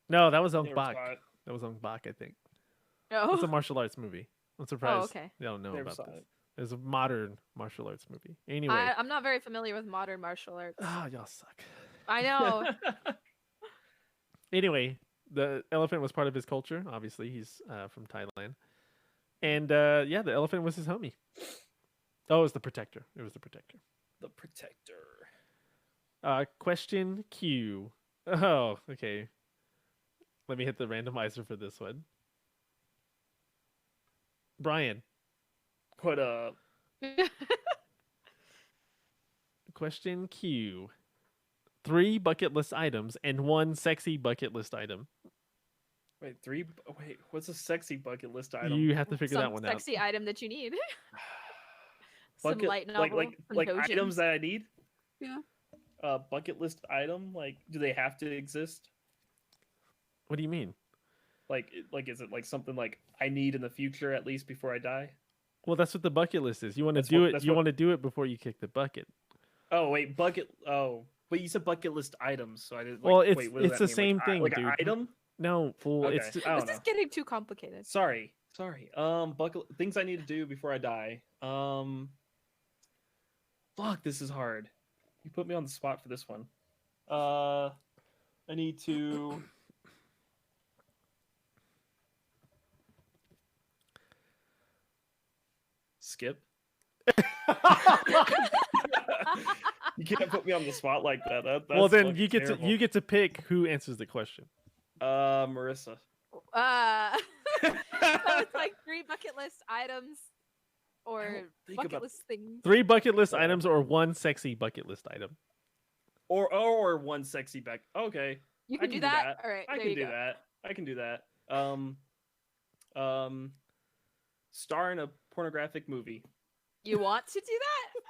No, that was Ong Never Bak. saw it. That was Ong Bak, I think. No. It's a martial arts movie. I'm surprised okay. you don't know Never about saw this. it. It's a modern martial arts movie. Anyway, I'm not very familiar with modern martial arts. y'all suck. I know. Anyway, the elephant was part of his culture. Obviously, he's from Thailand, and yeah, the elephant was his homie. Oh, it was the protector. It was the protector. The Protector. Question Q. Oh, okay. Let me hit the randomizer for this one. Brian, What question Q. 3 bucket list items and 1 sexy bucket list item. wait, what's a sexy bucket list item? You have to figure Some that one out. sexy item that you need. Some bucket, light novel. some like dojins. items that I need? Yeah. Bucket list item? Like, do they have to exist? What do you mean? Like is it like something like I need in the future at least before I die? Well, that's what the bucket list is. You want to That's do what- it. that's You what- want to do it before you kick the bucket. Oh wait, bucket. Oh, but you said bucket list items, so I didn't. Like, Well, it's wait, what does it's that the mean? same thing, like dude. an item. No, fool. Okay. It's I don't This know. is getting too complicated. Sorry. Bucket things I need to do before I die. Fuck, this is hard. You put me on the spot for this one. I need to. Skip. You can't put me on the spot like that. well, That's then fucking you terrible. get to pick who answers the question. Marissa. So it's like 3 bucket list items or think bucket about- list things. 3 bucket list Yeah. items or 1 sexy bucket list item. Or one sexy back. Okay. You I can do that. All right, I there can you do go. that. I can do that. Star in a pornographic movie. You want to do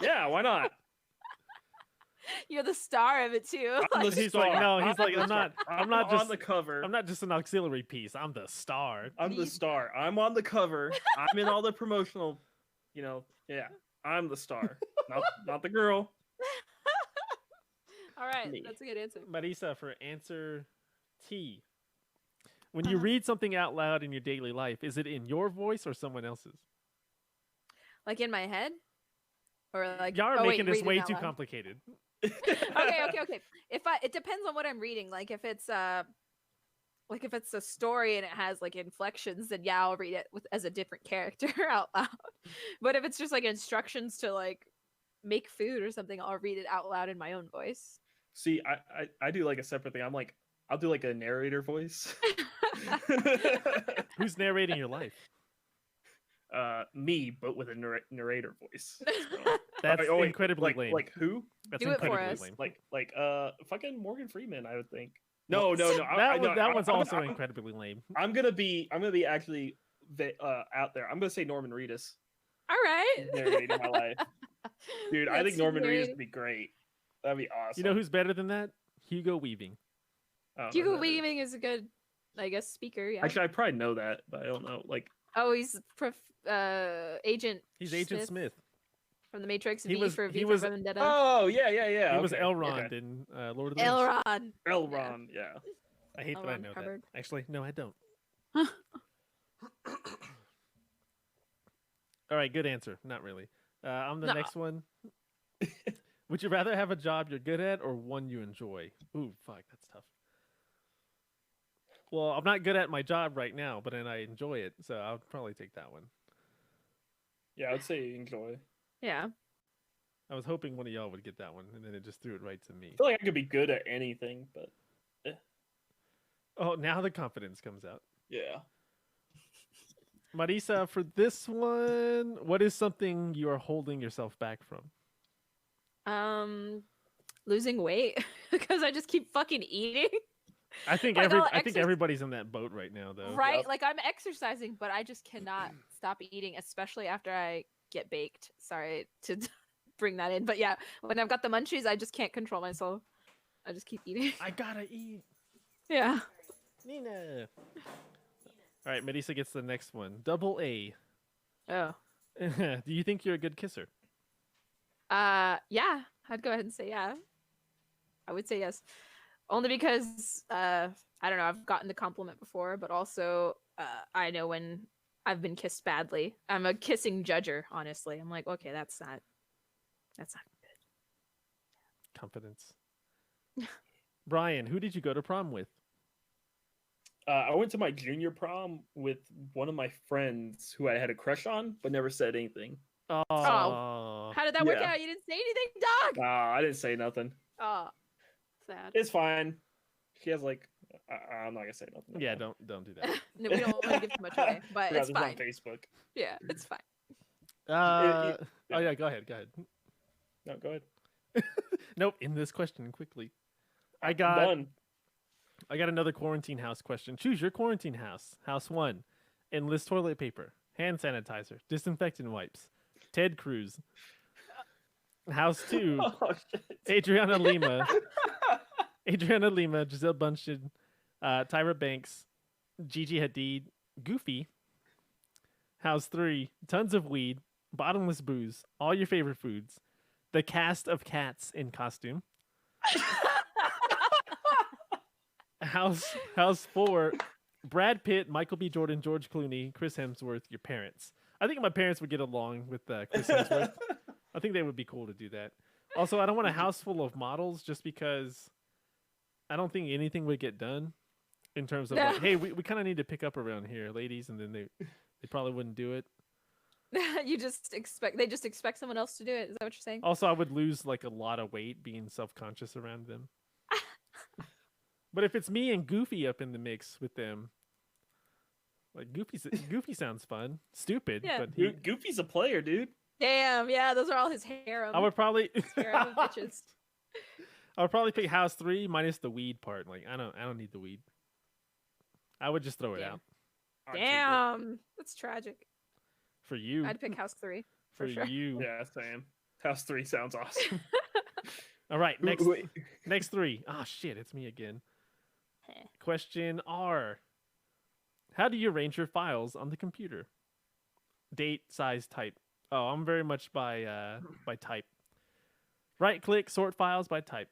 that? Yeah, why not? You're the star of it too. I'm the He's star. like, no, he's like, the I'm not- star. I'm not on just- the cover. I'm not just an auxiliary piece. I'm the star. I'm the Need- star. I'm on the cover. I'm in all the promotional. Yeah. I'm the star, not the girl. All right, Me. that's a good answer. Marisa, for answer T. When you read something out loud in your daily life, is it in your voice or someone else's? Like in my head, or like Y'all are oh, wait, making this read it way out too loud. complicated. Okay. It depends on what I'm reading. Like if it's a story and it has like inflections, then yeah, I'll read it as a different character out loud. But if it's just like instructions to like make food or something, I'll read it out loud in my own voice. See, I do like a separate thing. I'll do like a narrator voice. Who's narrating your life? Me, but with a narrator voice. So- That's Oh, wait, incredibly like, lame. Like who? That's do it for incredibly us. lame. Like fucking Morgan Freeman, I would think. No. That one's I'm- also I'm- incredibly lame. I'm gonna be actually out there. I'm gonna say Norman Reedus All right. narrating my life, dude. I That's think Norman Reedus narrating. would be great. That'd be awesome. You know who's better than that? Hugo Weaving. I don't know who Hugo that is. Weaving is a good, I guess, speaker. Yeah. Actually, I probably know that, but I don't know. Like, Oh, he's Agent. He's Agent Smith. from the Matrix. He V was- for he for was- Vendetta. oh yeah. He was okay, Elrond okay. in Lord of the Rings. Elrond. Elrond, yeah. I hate that I Elrond know Hubbard. that. Actually, no, I don't. All right, good answer. Not really. On the No. next one. Would you rather have a job you're good at or one you enjoy? Ooh, fuck, that's tough. Well, I'm not good at my job right now, but then I enjoy it, so I'll probably take that one. Yeah, I'd say enjoy. Yeah. I was hoping one of y'all would get that one, and then it just threw it right to me. I feel like I could be good at anything, but Oh, now the confidence comes out. yeah. Marisa, for this one, what is something you are holding yourself back from? Losing weight because I just keep fucking eating. I think Like, I'll I think exerc- everybody's in that boat right now, though. Right? Yep. Like I'm exercising, but I just cannot stop eating, especially after I get baked. Sorry to bring that in. But yeah, when I've got the munchies, I just can't control myself. I just keep eating. I gotta eat. Yeah. Nina. All right, Marisa gets the next one. Double A. Oh. Do you think you're a good kisser? Yeah. I'd go ahead and say yeah. I would say yes. Only because I don't know, I've gotten the compliment before, but also I know when I've been kissed badly. I'm a kissing judger, honestly. I'm like, okay, that's not good. Confidence. Brian, who did you go to prom with? I went to my junior prom with one of my friends who I had a crush on, but never said anything. Oh. How did that work Yeah. out? You didn't say anything, dog. I didn't say nothing. Oh, sad. It's fine. She has like, I'm not gonna say nothing. Yeah, don't do that. No, we don't want to give too much away, but Forgot it's this on fine. Facebook. Yeah, it's fine. Oh yeah, go ahead. No, go ahead. Nope. In this question quickly. I I'm got done. another quarantine house question. Choose your quarantine house. House 1. Enlist toilet paper, hand sanitizer, disinfectant wipes. Ted Cruz. House 2. Oh, shit. Adriana Lima, Giselle Bundchen, Tyra Banks, Gigi Hadid, Goofy. House 3. Tons of weed, bottomless booze, all your favorite foods. The cast of cats in costume. House 4. Brad Pitt, Michael B. Jordan, George Clooney, Chris Hemsworth. Your parents. I think my parents would get along with Chris Hemsworth. I think they would be cool to do that. Also, I don't want a house full of models just because I don't think anything would get done in terms of like, hey, we kind of need to pick up around here, ladies, and then they probably wouldn't do it. They just expect someone else to do it. Is that what you're saying? Also, I would lose like a lot of weight being self-conscious around them. But if it's me and Goofy up in the mix with them, like Goofy sounds fun. Stupid, Yeah. but Goofy's a player, dude. Damn, yeah, those are all his harem. I would probably harem of bitches. I would probably pick House 3 minus the weed part. Like I don't need the weed. I would just throw it Damn. out I'd take it. Damn, that's tragic. for you. I'd pick House 3 for for sure. you. Yeah, same. House 3 sounds awesome. All right, next Wait. next 3. Oh shit, it's me again. Question R. How do you arrange your files on the computer? Date, size, type. Oh, I'm very much by type. Right click, sort files by type.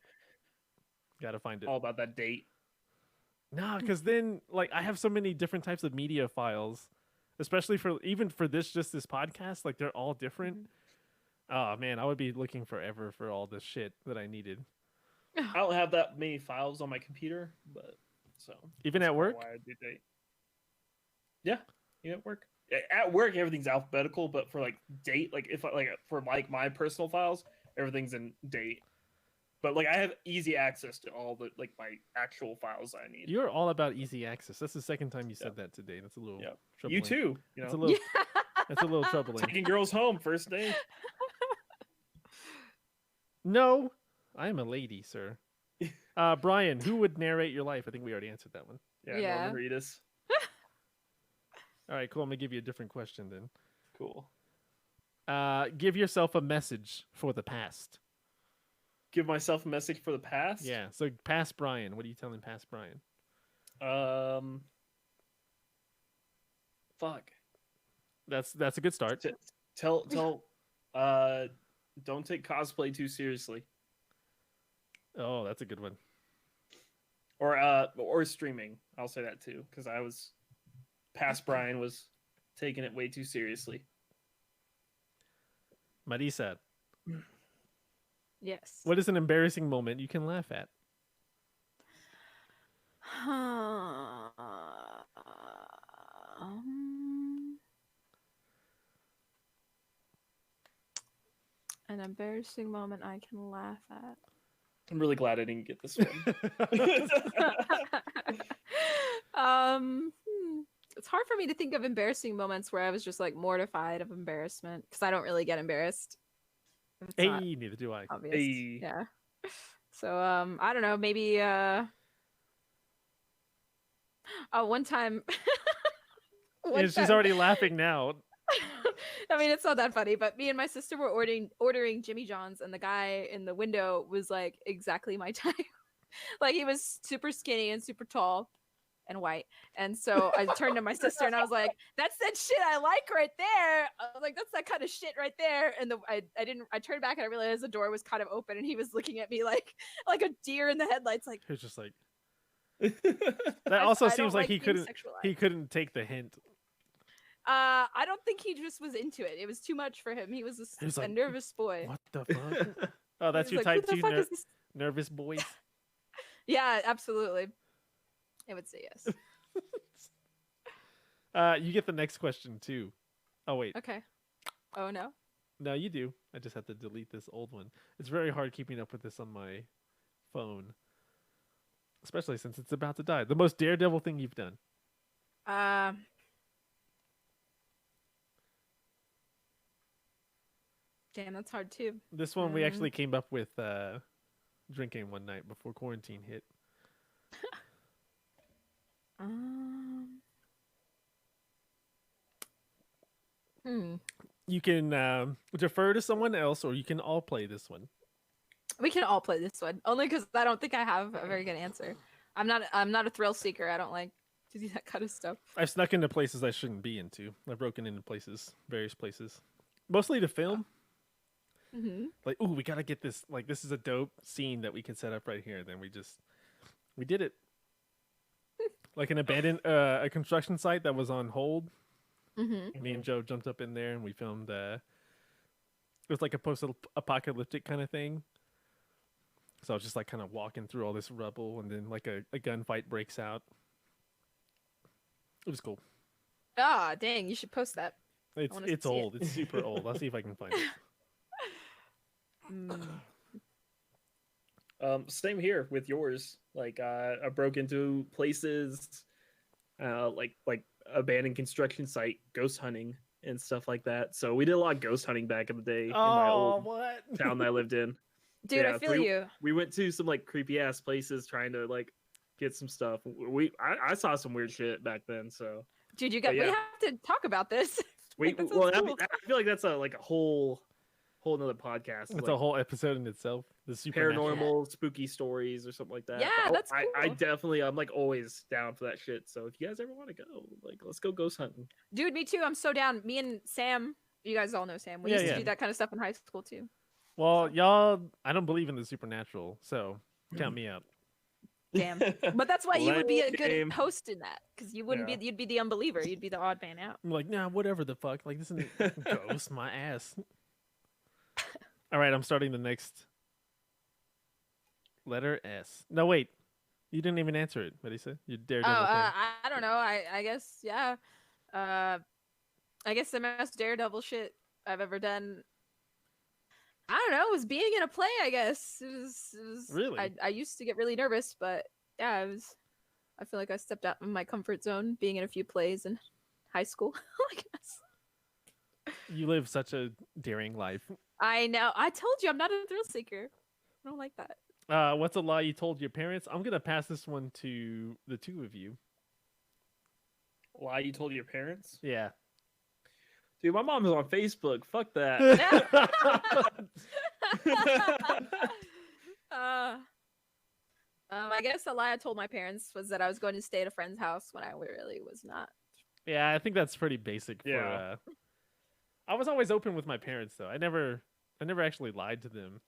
Gotta find it. All about that date. No, because then like I have so many different types of media files, especially for this podcast. Like they're all different. Oh man, I would be looking forever for all this shit that I needed. I don't have that many files on my computer, but so Even that's at kinda work? why I do date. Yeah, at work. At work, everything's alphabetical, but for like date, like if like for like my personal files, everything's in date. But like I have easy access to all the like my actual files I need. You're all about easy access. That's the second time you said that today. That's a little Yeah. troubling. You too. You That's a know, little that's a little troubling. taking girls home first day. No, I am a lady, sir. Brian, who would narrate your life? I think we already answered that one. Yeah. Norman Reedus. All right, cool. I'm gonna give you a different question then. Cool. Give yourself a message for the past. Give myself a message for the past. Yeah. So past Brian, what are you telling past Brian? Fuck. That's a good start. Tell don't take cosplay too seriously. Oh, that's a good one. Or streaming. I'll say that too, because past Brian was taking it way too seriously. Marisa, Yes. what is an embarrassing moment you can laugh at? An embarrassing moment I can laugh at. I'm really glad I didn't get this one. It's hard for me to think of embarrassing moments where I was just like mortified of embarrassment because I don't really get embarrassed. If it's not Hey, neither do I. obvious. Hey. Yeah. So I don't know, maybe one time Yeah, she's already laughing now. I mean, it's not that funny, but me and my sister were ordering Jimmy John's, and the guy in the window was like exactly my type. Like he was super skinny and super tall and white. And so I turned to my sister and I was like, "That's that shit I like right there." I was like, "That's that kind of shit right there." And I turned back and I realized the door was kind of open and he was looking at me like a deer in the headlights, like He was just like. That also seems like he being couldn't take the hint. I don't think he just was into it. It was too much for him. He was a like, nervous boy. What the fuck? Oh, that's He your was like, type "Who the two fuck is this?" nervous boys. Yeah, absolutely. I would say yes. You get the next question too. Oh wait, Okay. Oh no. no, you do. I just have to delete this old one. It's very hard keeping up with this on my phone, especially since it's about to die. The most daredevil thing you've done. Damn, that's hard too. This one we actually came up with drinking one night before quarantine hit. You can defer to someone else, or you can all play this one. We can all play this one, only because I don't think I have a very good answer. I'm not a thrill seeker. I don't like to do that kind of stuff. I've snuck into places I shouldn't be into. I've broken into various places, mostly to film. Like, ooh, we gotta get this. Like, this is a dope scene that we can set up right here. Then we did it. Like an abandoned a construction site that was on hold. Me and Joe jumped up in there and we filmed. It was like a post-apocalyptic kind of thing. So I was just like kind of walking through all this rubble, and then like a gunfight breaks out. It was cool. Ah, dang! You should post that. It's old. It's super old. I'll see if I can find it. Same here with yours. Like I broke into places, like abandoned construction site, ghost hunting and stuff like that. So we did a lot of ghost hunting back in the day in my old town that I lived in. Dude, yeah, I feel you. We went to some like creepy ass places trying to like get some stuff. I saw some weird shit back then. So dude, we have to talk about this. Well, cool. I feel like that's a whole nother podcast. It's a whole episode in itself. The paranormal, spooky stories or something like that. Yeah, that's cool. I definitely, I'm like always down for that shit. So if you guys ever want to go, like, let's go ghost hunting. Dude, me too. I'm so down. Me and Sam, you guys all know Sam. We used to do that kind of stuff in high school too. Well, y'all, I don't believe in the supernatural, so count me out. Damn. But that's why you would be a good host in that, because you wouldn't be. You'd be the unbeliever. You'd be the odd man out. I'm like, nah, whatever the fuck. Like, this isn't ghost my ass. All right, I'm starting the next letter S. No, wait. You didn't even answer it, Marisa. You daredevil thing. I don't know. I guess, yeah. I guess the most daredevil shit I've ever done, I don't know, was being in a play, I guess. It was really? I used to get really nervous, but yeah, I feel like I stepped out of my comfort zone being in a few plays in high school, I guess. You live such a daring life. I know. I told you I'm not a thrill seeker. I don't like that. What's a lie you told your parents? I'm gonna pass this one to the two of you. Lie you told your parents? Yeah. Dude, my mom is on Facebook. Fuck that. I guess the lie I told my parents was that I was going to stay at a friend's house when I really was not. Yeah, I think that's pretty basic. Yeah. I was always open with my parents, though. I never actually lied to them,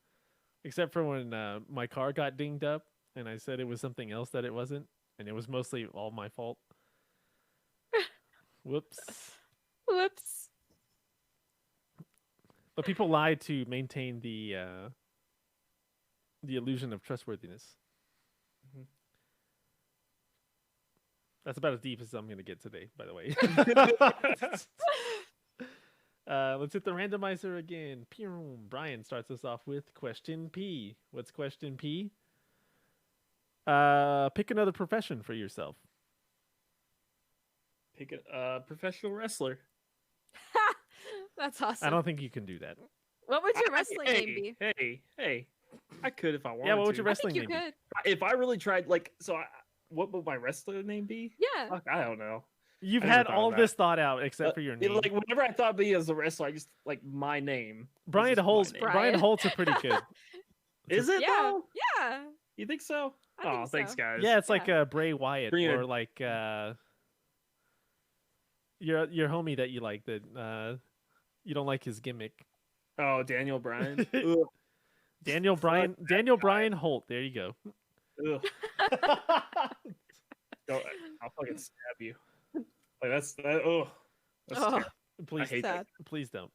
except for when my car got dinged up, and I said it was something else that it wasn't, and it was mostly all my fault. Whoops. But people lie to maintain the illusion of trustworthiness. Mm-hmm. That's about as deep as I'm going to get today, by the way. Let's hit the randomizer again. Brian starts us off with question P. What's question P? Pick another profession for yourself. Pick a professional wrestler. That's awesome. I don't think you can do that. What would your wrestling name be? Hey. I could if I wanted to. Yeah, what would your wrestling name be? Could. If I really tried, like, what would my wrestler name be? Yeah. Fuck, I don't know. You've I never had thought all of of this that. thought out except for your Yeah, name. like whenever I thought of me as a wrestler, I just like my name. Brian This is my Holt's name. Brian Holt's are pretty good. Is it Yeah, though? yeah. You think so? I think Oh, thanks, so. guys. Yeah, it's like Yeah. Bray Wyatt Bring it- or like your homie that you like that you don't like his gimmick. Oh, Daniel Bryan. Ugh. Daniel Bryan Holt. There you go. Ugh. I'll fucking stab you. Like that's that. Oh, that's Oh, terrible. Please, hate that. please don't.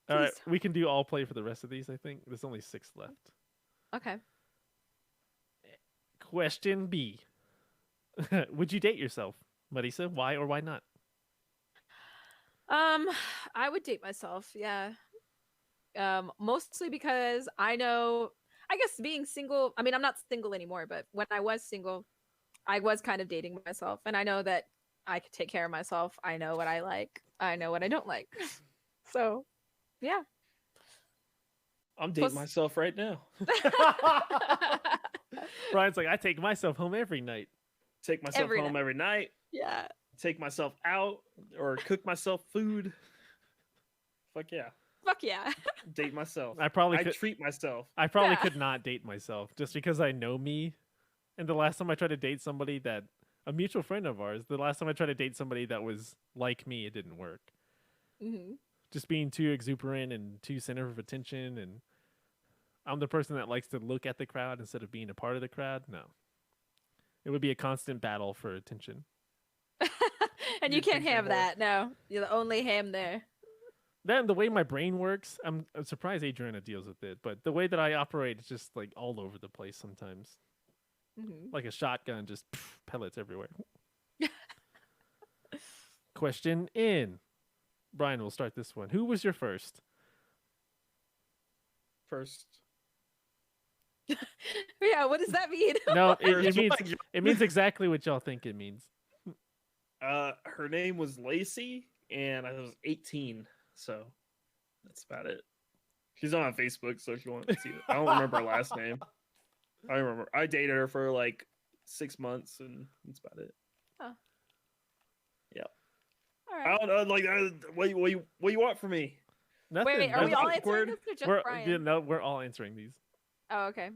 All right, Please we can do all play for the rest of these. I think there's only 6 left. okay. Question B: would you date yourself, Marisa? Why or why not? I would date myself. Yeah. Mostly because I know. I guess being single. I mean, I'm not single anymore, but when I was single, I was kind of dating myself, and I know that I could take care of myself. I know what I like. I know what I don't like. So, yeah. I'm dating Plus- myself right now. Brian's like, I take myself home every night. Take myself Every home night. every night. Yeah. Take myself out or cook myself food. Fuck yeah. Fuck yeah. Date myself. I probably I could. treat myself. I probably Yeah. could not date myself just because I know me. And the last time I tried to date somebody that a mutual friend of ours, the last time I tried to date somebody that was like me, it didn't work. Hmm. Just being too exuberant and too center of attention, and I'm the person that likes to look at the crowd instead of being a part of the crowd. No, it would be a constant battle for attention. And you You can't think so, have boy? that. No, you're the only ham there. Then the way my brain works, I'm surprised Adriana deals with it, but the way that I operate is just like all over the place sometimes. Hmm. Like a shotgun, just pellets everywhere. Question in. Brian, we'll start this one. Who was your first? First. Yeah. What does that mean? No, it First means one. it means exactly what y'all think it means. Her name was Lacey, and I was 18, so that's about it. She's on Facebook, so if you want to see it. I don't remember her last name. I remember I dated her for like 6 months, and that's about it. All I right. don't know, like, what you want from me? Nothing. Wait, are we all Awkward. answering this or just We're, Brian? yeah, no, we're all answering these. Oh, okay.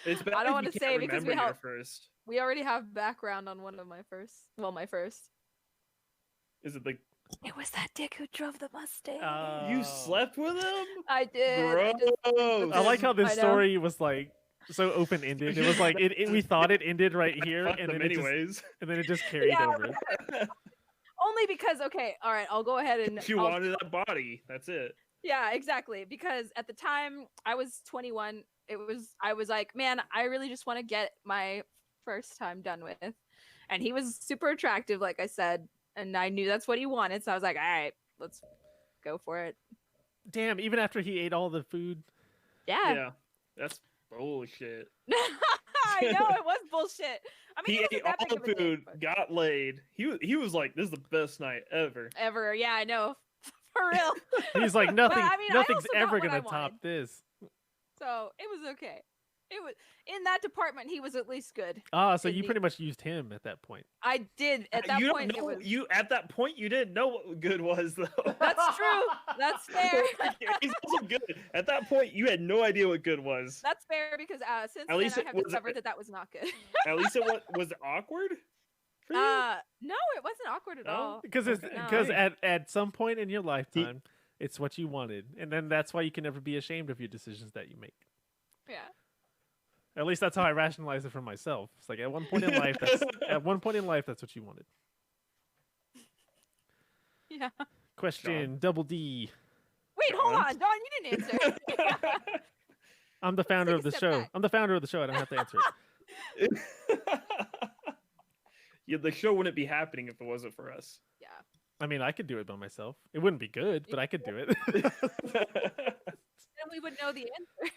It's bad I don't if wanna you can't say because we remember your have- first. We already have background on one of my first. Well, my first. Is it like It was that dick who drove the Mustang. you slept with him? I did. I just- Gross. I like how this I know. story was like so open ended. It was like we thought it ended right here, Fuck and them then it just, anyways. and then it just carried Yeah, over. Only because okay, all right, I'll go ahead and If you I'll- wanted that body, that's it. Yeah, exactly. Because at the time I was 21, I was like, man, I really just want to get my first time done with. And he was super attractive, like I said, and I knew that's what he wanted. So I was like, all right, let's go for it. Damn! Even after he ate all the food, Yeah. Yeah, that's bullshit. I know it was bullshit. I mean, He it ate wasn't that all big the of a food, dick, but- got laid. He was like, "This is the best night ever." ever. Yeah, I know. For real. he's like nothing. I mean, I nothing's also got ever what I gonna top wanted. this. So it was okay. It was in that department. He was at least good. Ah, so you Indeed. pretty much used him at that point. I did at that you point. don't know It was. you at that point. You didn't know what good was though. That's true. That's fair. He's also good. At that point, you had no idea what good was. That's fair because since At least then I it have was- discovered that was not good. At least it was it awkward for you. No, it wasn't awkward at No? all. Because No. at some point in your lifetime, it's what you wanted, and then that's why you can never be ashamed of your decisions that you make. Yeah. At least that's how I rationalize it for myself. It's like at one point in life, that's what you wanted. Yeah. Question double D. Wait, hold John? on, Don. You didn't answer. I'm the founder take of a the step show. back. I'm the founder of the show. I don't have to answer it. Yeah, the show wouldn't be happening if it wasn't for us. Yeah. I mean, I could do it by myself. It wouldn't be good, but I could do it. Then we would know the answer.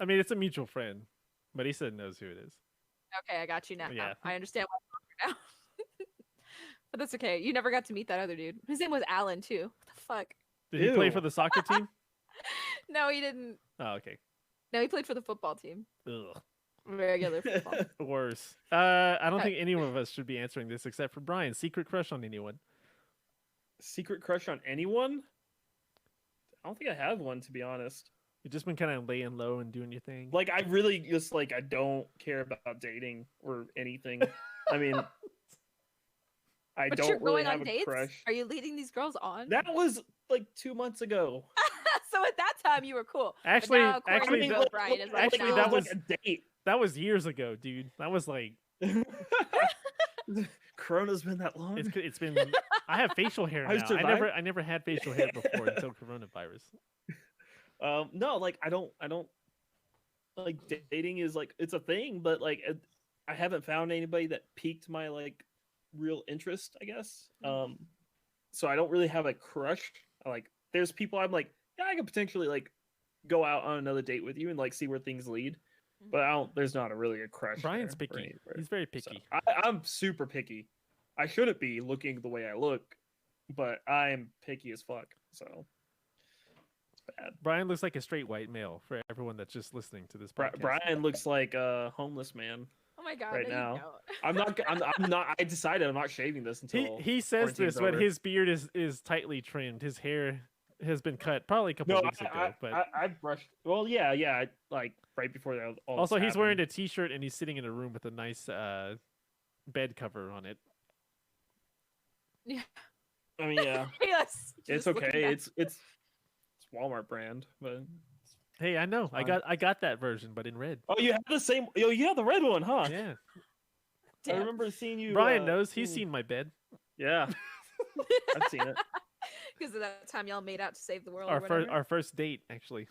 I mean, it's a mutual friend. Marisa knows who it is. Okay, I got you now. Yeah. I understand why I'm awkward now. But that's okay. You never got to meet that other dude. His name was Alan too. What the fuck? Did he play Ew. for the soccer team? No, he didn't. Oh, okay. No, he played for the football team. Ugh. Regular football. Worse. I don't Uh, think any of us should be answering this except for Brian. Secret crush on anyone? Secret crush on anyone? I don't think I have one, to be honest. You've just been kind of laying low and doing your thing. Like, I really just, like, I don't care about dating or anything. I mean, I But don't you're really going have on a dates? crush. Are you leading these girls on? That was, like, 2 months ago. So at that time you were cool. Actually, but now, according actually, to that- Brian is like, actually, no. that was- like a date. That was years ago, dude. That was like Corona's been that long. it's been. I have facial hair I've now. survived. I never had facial hair before until coronavirus. No, like I don't like dating is like it's a thing, but like I haven't found anybody that piqued my like real interest, I guess. So I don't really have a crush. Like there's people I'm like, yeah, I could potentially like go out on another date with you and like see where things lead. But I don't. There's not really a crush. Brian's there or picky. anywhere. He's very So, picky. I'm super picky. I shouldn't be looking the way I look, but I'm picky as fuck. So it's bad. Brian looks like a straight white male for everyone that's just listening to this podcast. Brian looks like a homeless man Oh my god! right no, now. You don't. I'm not. I'm not. I decided I'm not shaving this until He says quarantine's this, but over. his beard is tightly trimmed. His hair has been cut probably a couple No, of weeks ago. But I brushed. Well, yeah. Like right before that. All also, this he's wearing happened. a t-shirt and he's sitting in a room with a nice bed cover on it. Yeah. I mean, yeah, Yes. it's just looking okay. back. It's Walmart brand, but Hey, I know. I fine. got that version, but in red. oh, you have the same. Oh, you have the red one, huh? Yeah. I Damn. remember seeing you. Brian knows. He's seeing- seen my bed. Yeah, I've seen it. Because of that time y'all made out to save the world. or Our first date actually.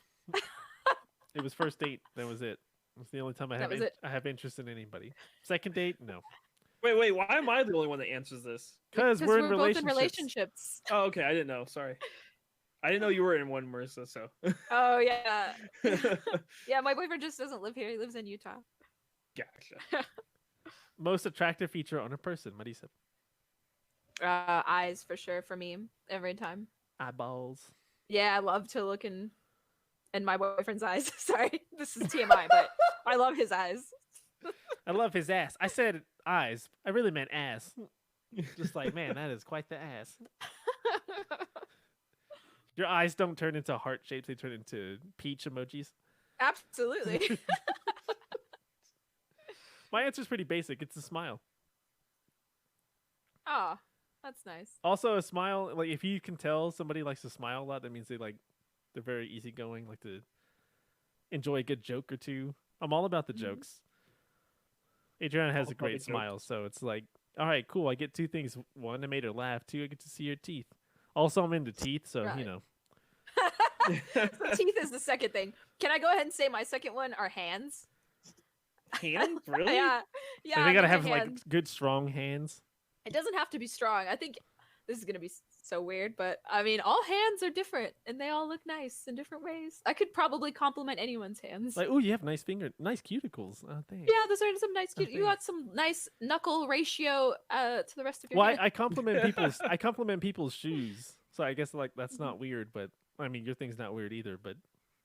It was first date. That was it. It's the only time I That have was it. I have interest in anybody. Second date, no. Wait. Why am I the only one that answers this? Because we're in both relationships. in relationships. Oh, okay. I didn't know. Sorry. I didn't know you were in one, Marissa. So. Oh yeah. Yeah, my boyfriend just doesn't live here. He lives in Utah. Gotcha. Most attractive feature on a person, Marisa. Eyes for sure for me every time. Eyeballs. Yeah, I love to look in my boyfriend's eyes. Sorry, this is TMI, but I love his eyes. I love his ass. I said eyes. I really meant ass. Just like, man, that is quite the ass. Your eyes don't turn into heart shapes, they turn into peach emojis. Absolutely. My answer's pretty basic. It's a smile. Oh, that's nice. Also, a smile, like if you can tell somebody likes to smile a lot, that means they're very easygoing, like to enjoy a good joke or two. I'm all about the Mhm. jokes. Adriana has All a about the great smile, so it's like, all right, cool. I get two things. One, I made her laugh. Two, I get to see her teeth. Also, I'm into teeth, so Right. you know. So teeth is the second thing. Can I go ahead and say my second one are hands? Hands? Really? Yeah. And Yeah. they gotta good have hands. like good, strong hands. It doesn't have to be strong. I think this is gonna be so weird, but I mean, all hands are different, and they all look nice in different ways. I could probably compliment anyone's hands. Like, oh, you have nice cuticles. Oh, thanks. Yeah, those are some nice. Oh, You got some nice knuckle ratio to the rest of your Well, hand. I compliment people's compliment people's shoes. So I guess like that's not weird, but I mean your thing's not weird either. But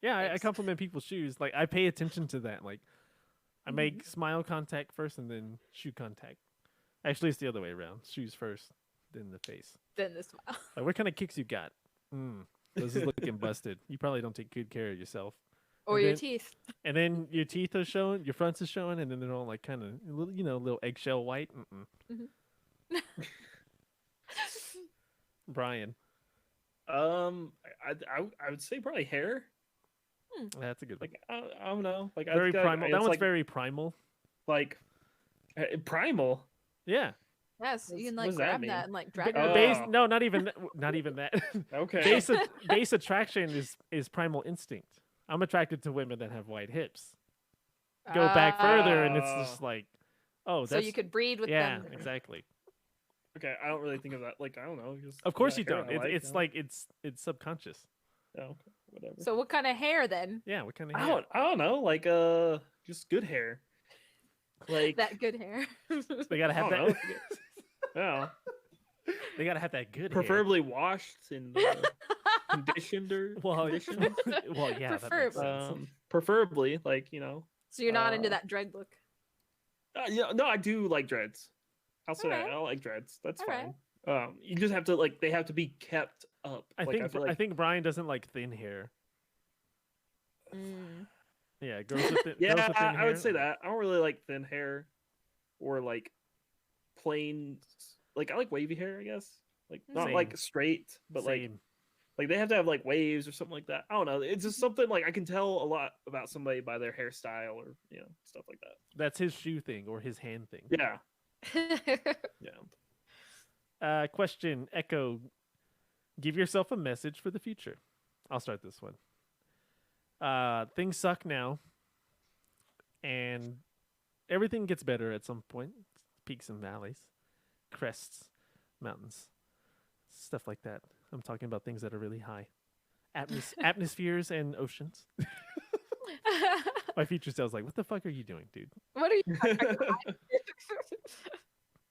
yeah, I Thanks. compliment people's shoes. Like I pay attention to that. Like I Mm-hmm. make smile contact first and then shoe contact. Actually, it's the other way around. Shoes first, then the face. Then the smile. Like, what kind of kicks you got? Those is looking busted. You probably don't take good care of yourself. Or And your then- teeth. And then your teeth are showing, your fronts is showing, and then they're all like kind of, little eggshell white. Brian, I would say probably hair. that's a good one. Like I don't know. Like I Very think primal. That it's one's like, very primal. like primal. Yeah. Yes, you can what like does that grab mean? that and like drag Ba- it. Oh. base, no, not even that. Okay. Base attraction is primal instinct. I'm attracted to women that have wide hips. Go back further, and it's just like, oh, So that's you could breed with yeah, them. exactly. Okay, I don't really think of that. Like I don't know. Just Of course you hair don't. I It's you know? like it's subconscious. Oh, okay, whatever. So what kind of hair then? Yeah, what kind of I hair? don't know. Like just good hair. Like That good hair. They gotta I have don't that. know. Yeah, They gotta have that good preferably washed and conditioned or hair. Well, conditioned. well, yeah, that makes Preferably. sense. Preferably like So you're not into that dread look. Yeah, no, I do like dreads. I'll say that. Alright. I like dreads. That's Alright. fine. You just have to like they have to be kept up. I Like think I feel like I think Brian doesn't like thin hair. Mm. Yeah, girls with thin, yeah, girls with thin I hair. would say that. I don't really like thin hair or like plain. Like I like wavy hair, I guess. Like not Same. like straight, but Same. like they have to have like waves or something like that. I don't know. It's just something like I can tell a lot about somebody by their hairstyle or stuff like that. That's his shoe thing or his hand thing. Yeah, yeah. Question, Echo. Give yourself a message for the future. I'll start this one. Things suck now, and everything gets better at some point. Peaks and valleys, crests, mountains, stuff like that. I'm talking about things that are really high. Atmospheres and oceans. My future self's like, what the fuck are you doing, dude? What are you?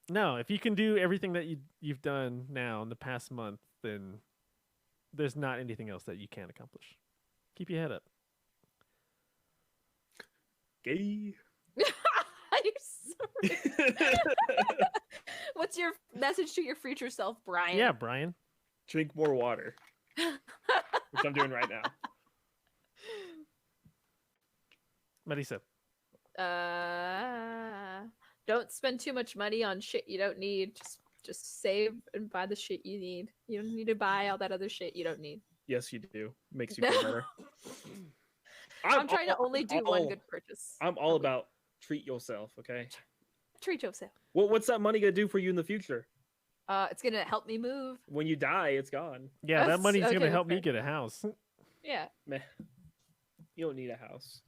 No, if you can do everything that you've done now in the past month, then there's not anything else that you can't accomplish. Keep your head up. Gay. You're so rude. What's your message to your future self, Brian? Yeah, Brian. Drink more water, which I'm doing right now. Marisa. Don't spend too much money on shit you don't need. Just save and buy the shit you need. You don't need to buy all that other shit you don't need. Yes, you do. Makes you feel better. I'm trying to only do one good purchase. I'm all about treat yourself, okay? Treat yourself. What's that money gonna do for you in the future? It's gonna help me move. When you die, it's gone. Yeah, that That's- money's okay, gonna help me fair. get a house. Yeah. Meh. You don't need a house.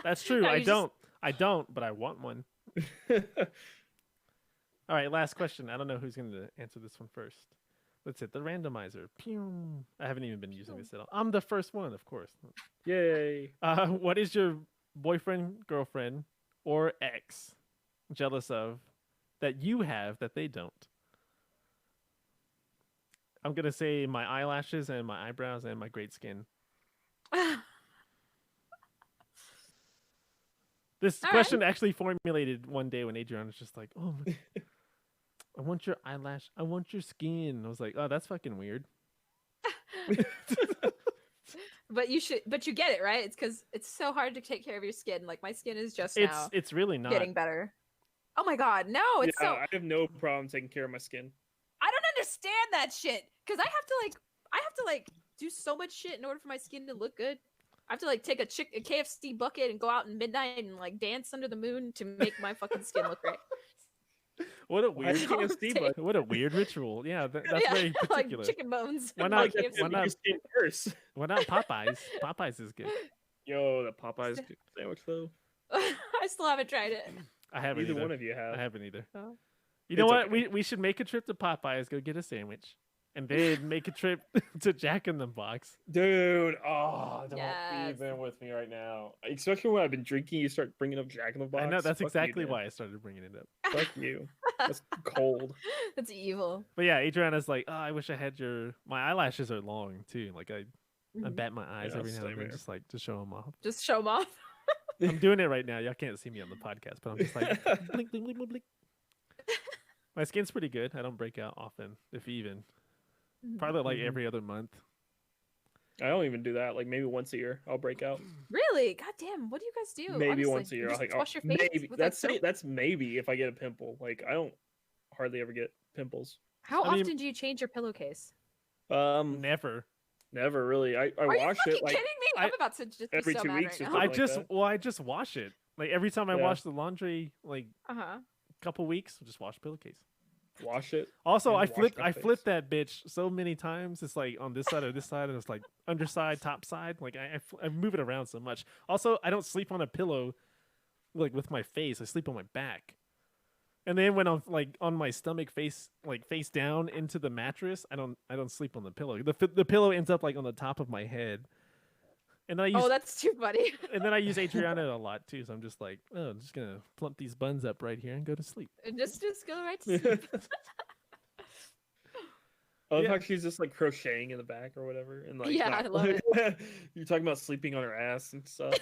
That's true. No, I you don't. I don't, but I want one. All right, last question. I don't know who's going to answer this one first. Let's hit the randomizer. Pew. I haven't even been using this at all. I'm the first one, of course. Yay. What is your boyfriend, girlfriend, or ex jealous of that you have that they don't? I'm going to say my eyelashes and my eyebrows and my great skin. This All question actually formulated one day when Adriana was just like, "Oh, I want your eyelash. I want your skin." I was like, "Oh, that's fucking weird." But you should. But you get it, right? It's because it's so hard to take care of your skin. Like my skin is just now It's really not. getting better. Oh my god, no! It's yeah, so. I have no problem taking care of my skin. I don't understand that shit because I have to do so much shit in order for my skin to look good. I have to take a KFC bucket and go out in midnight and dance under the moon to make my fucking skin look right. What a Why weird, do you KFC, but what a weird ritual. Yeah, that's very particular. Chicken bones. Why and not- KFC. why not- Your skin first. Why not Popeyes? Popeyes is good. Yo, the Popeyes sandwich though. I still haven't tried it. I haven't Neither either. one of you have. I haven't either. Oh. You know It's what? okay. We should make a trip to Popeyes, go get a sandwich, and then make a trip to Jack in the Box. Dude, don't Yes. even with me right now. Especially when I've been drinking, you start bringing up Jack in the Box. I know that's Fuck you, exactly dude. why I started bringing it up. Fuck you. That's cold. That's evil. But yeah, Adriana's like, "Oh, I wish I had my eyelashes are long too. Like I Mhm. bat my eyes Yeah, every now same and then, here. just to show them off. Just show them off. I'm doing it right now. Y'all can't see me on the podcast, but I'm just like blink, blink, blink, blink, blink. My skin's pretty good. I don't break out often, if even. Probably like Mhm. every other month. I don't even do that. Like maybe once a year, I'll break out. Really? God damn! What do you guys do? Maybe Honestly, once a you year. just Like wash your face. maybe with, that's soap? that's maybe if I get a pimple. Like I don't hardly ever get pimples. How I mean- often do you change your pillowcase? Never. Never really. I Are you wash fucking it like kidding me? I'm about to just be every so 2 mad weeks right or now. something. I just wash it. Like every time I Yeah. wash the laundry, like Uh-huh. couple weeks, I'll just wash pillowcase. wash it. Also, And I wash flip my I flip face. that bitch so many times. It's like on this side or this side, and it's like underside, top side. Like I move it around so much. Also, I don't sleep on a pillow like with my face. I sleep on my back. And then when I'm like on my stomach, face down into the mattress, I don't sleep on the pillow. The pillow ends up like on the top of my head. And I use Oh, that's too funny. and then I use Adriana a lot too. So I'm just like, oh, I'm just gonna plump these buns up right here and go to sleep. And just go right to sleep. I love Yeah. how she's just like crocheting in the back or whatever, and like Yeah, I love it. You're talking about sleeping on her ass and stuff.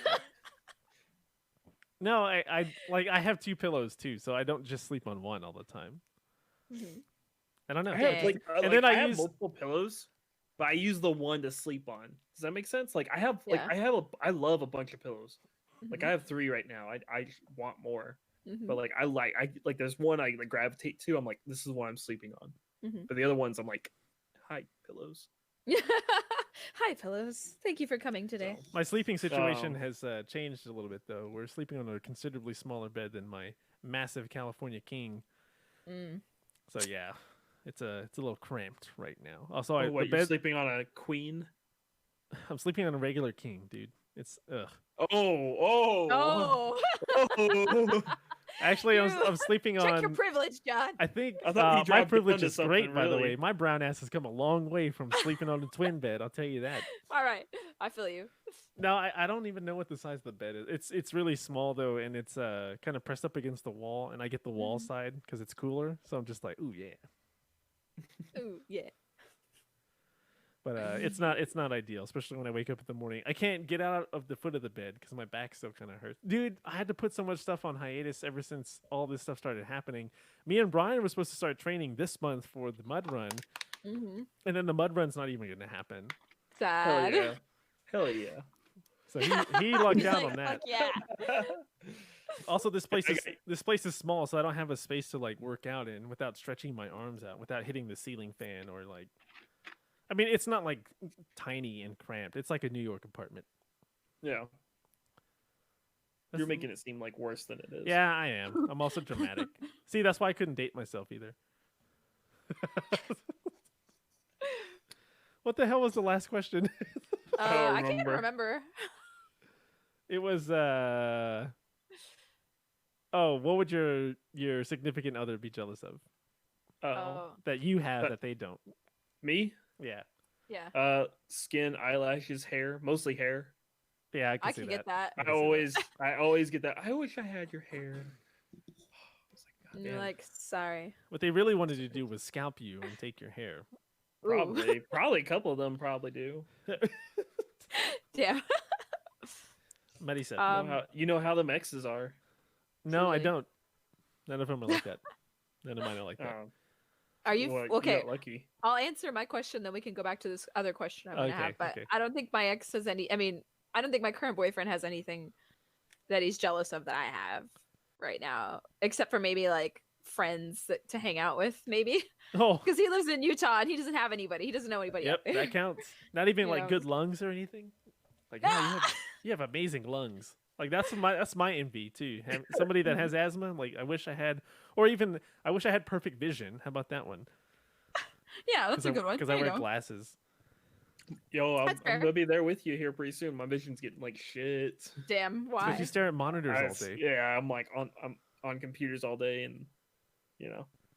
No, I have two pillows too, so I don't just sleep on one all the time. Mhm. I don't know. I have Dang. like, And then I I have use multiple pillows, but I use the one to sleep on. Does that make sense? Like I have Yeah. I love a bunch of pillows. Like I Mhm. have 3 right now. I just want more. Mhm. But like I like there's one I like gravitate to. I'm like, this is what I'm sleeping on. Mhm. But the other ones I'm like, hi pillows. Hi, pillows. Thank you for coming today. So my sleeping situation Um, has changed a little bit though. We're sleeping on a considerably smaller bed than my massive California king. Mm. So yeah, it's a little cramped right now. Also, oh, the what you're bed sleeping on a queen? I'm sleeping on a regular king, dude. It's ugh. Oh. Oh, Actually, You- I'm sleeping check your on. privilege, John. I think I thought you my dropped privilege down to is great, something, by the really. way. My brown ass has come a long way from sleeping on a twin bed. I'll tell you that. All right, I feel you. No, I don't even know what the size of the bed is. It's really small though, and it's kind of pressed up against the wall, and I get the wall Mhm. side because it's cooler. So I'm just like, ooh yeah. Ooh, yeah. But it's not ideal, especially when I wake up in the morning. I can't get out of the foot of the bed because my back still kind of hurts. Dude, I had to put so much stuff on hiatus ever since all this stuff started happening. Me and Brian were supposed to start training this month for the mud run, Mm-hmm. and then the mud run's not even going to happen. Hell Sad. yeah. Hell yeah. So he lucked He's out like, on that. fuck yeah. Also, this place I is got- this place is small, so I don't have a space to like work out in without stretching my arms out, without hitting the ceiling fan or like. I mean, it's not like tiny and cramped. It's like a New York apartment. Yeah. That's You're the- making it seem like worse than it is. Yeah, I am. I'm also dramatic. See, that's why I couldn't date myself either. What the hell was the last question? I don't I can't remember. remember. It was oh, what would your significant other be jealous of Oh. that you have But- that they don't? Me? Yeah. Yeah, Skin, eyelashes, hair, mostly hair. Yeah, I can I see can that. get that. I I can see that. always get that. I wish I had your hair. It's like, And you're goddamn. like, sorry. What they really wanted to do was scalp you and take your hair. Ooh. Probably a couple of them probably do. Damn. Marisa. You know how the exes are. No, I truly. don't. None of them are like that. None of mine are like that. Are you Well, okay? You got lucky. I'll answer my question, then we can go back to this other question I'm gonna Okay, have. But okay. I don't think my ex has any. I mean, I don't think my current boyfriend has anything that he's jealous of that I have right now, except for maybe like friends to hang out with, maybe Oh, because he lives in Utah and he doesn't have anybody. He doesn't know anybody yep, out there. that counts. Not even You like know. good lungs or anything. Like, yeah, you have amazing lungs. Like that's my envy too. Somebody that has asthma, like I wish I had, or even I wish I had perfect vision. How about that one? Yeah, that's a good one. Because There I you wear go. glasses. Yo, That's I'm fair. gonna be there with you here pretty soon. My vision's getting like shit. Damn, Because why? you stare at monitors all day. Yeah, I'm on computers all day, and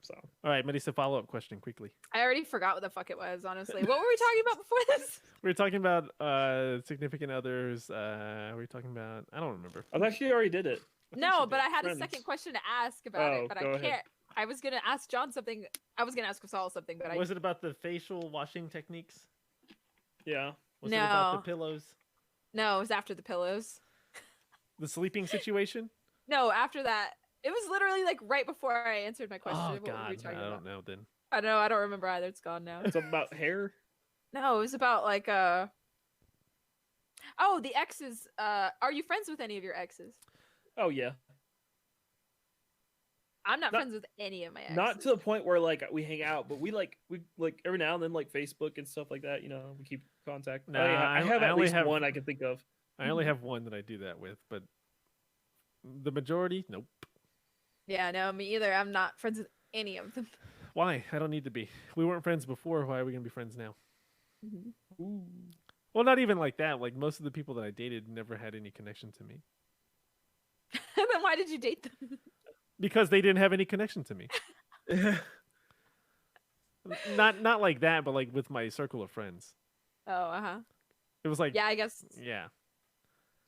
so. All right, Melissa, follow up question quickly. I already forgot what the fuck it was. Honestly, what were we talking about before this? We were talking about significant others. We were talking about I don't remember. I thought she already did it. No, but I had Friends. a second question to ask about Oh, it, but I go can't. ahead. I was gonna ask John something. I was gonna ask Saul something, but Was it about the facial washing techniques? Yeah. Was it about the No. pillows? no, it was after the pillows. The sleeping situation? No, after that, it was literally like right before I answered my question. Oh What were we God, I talking don't about? know then. I don't know. I don't remember either. It's gone now. It's about hair. No, it was about like Oh, the exes. Are you friends with any of your exes? Oh yeah. I'm not Not- friends with any of my exes. Not to the point where like we hang out, but we like every now and then like Facebook and stuff like that. We keep contact. Nah, I have I at only least have- one I can think of. I only have one that I do that with, but the majority, nope. Yeah, no, me either. I'm not friends with any of them. Why? I don't need to be. We weren't friends before. Why are we gonna be friends now? Mhm. Ooh. Well, not even like that. Like most of the people that I dated never had any connection to me Then why did you date them? because they didn't have any connection to me. Not like that, but like with my circle of friends. Oh, It was like Yeah, I guess yeah.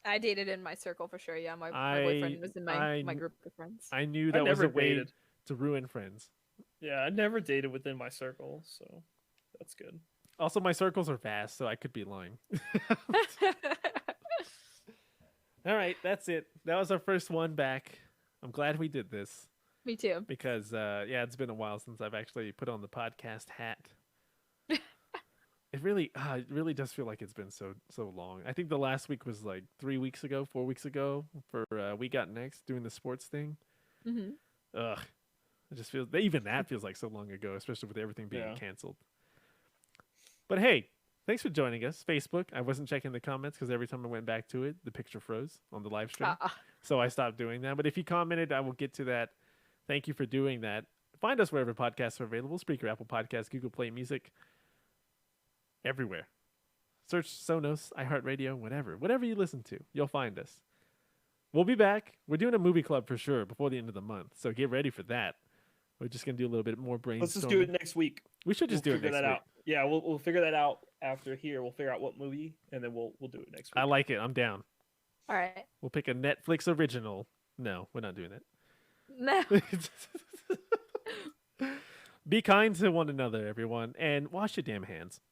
I dated in my circle for sure. Yeah, my I- boyfriend was in my I- group of friends. I knew I that was never a way dated. to ruin friends. Yeah, I never dated within my circle, so that's good. Also, my circles are vast, so I could be lying. All right, that's it. That was our first one back. I'm glad we did this Me too. because yeah, it's been a while since I've actually put on the podcast hat. It really does feel like it's been so long. I think the last week was like 3 weeks ago, 4 weeks ago for We Got Next doing the sports thing. Hmm. Ugh, it just feels even that feels like so long ago, especially with everything being Yeah. canceled. But hey, thanks for joining us. Facebook. I wasn't checking the comments because every time I went back to it, the picture froze on the live stream. So I stopped doing that. But if you commented, I will get to that. Thank you for doing that. Find us wherever podcasts are available. Spreaker, Apple Podcasts, Google Play Music. Everywhere. Search Sonos, iHeartRadio, whatever you listen to, you'll find us. We'll be back. We're doing a movie club for sure before the end of the month, so get ready for that. We're just gonna do a little bit more brainstorming. Let's just do it next week. We should just do it figure next that week. out. Yeah, we'll figure that out after here. We'll figure out what movie, and then we'll do it next week. I like it. I'm down. All right. We'll pick a Netflix original. No, we're not doing No. that. Be kind to one another, everyone, and wash your damn hands.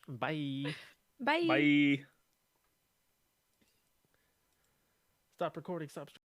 Bye. Bye. Bye. Stop recording. Stop.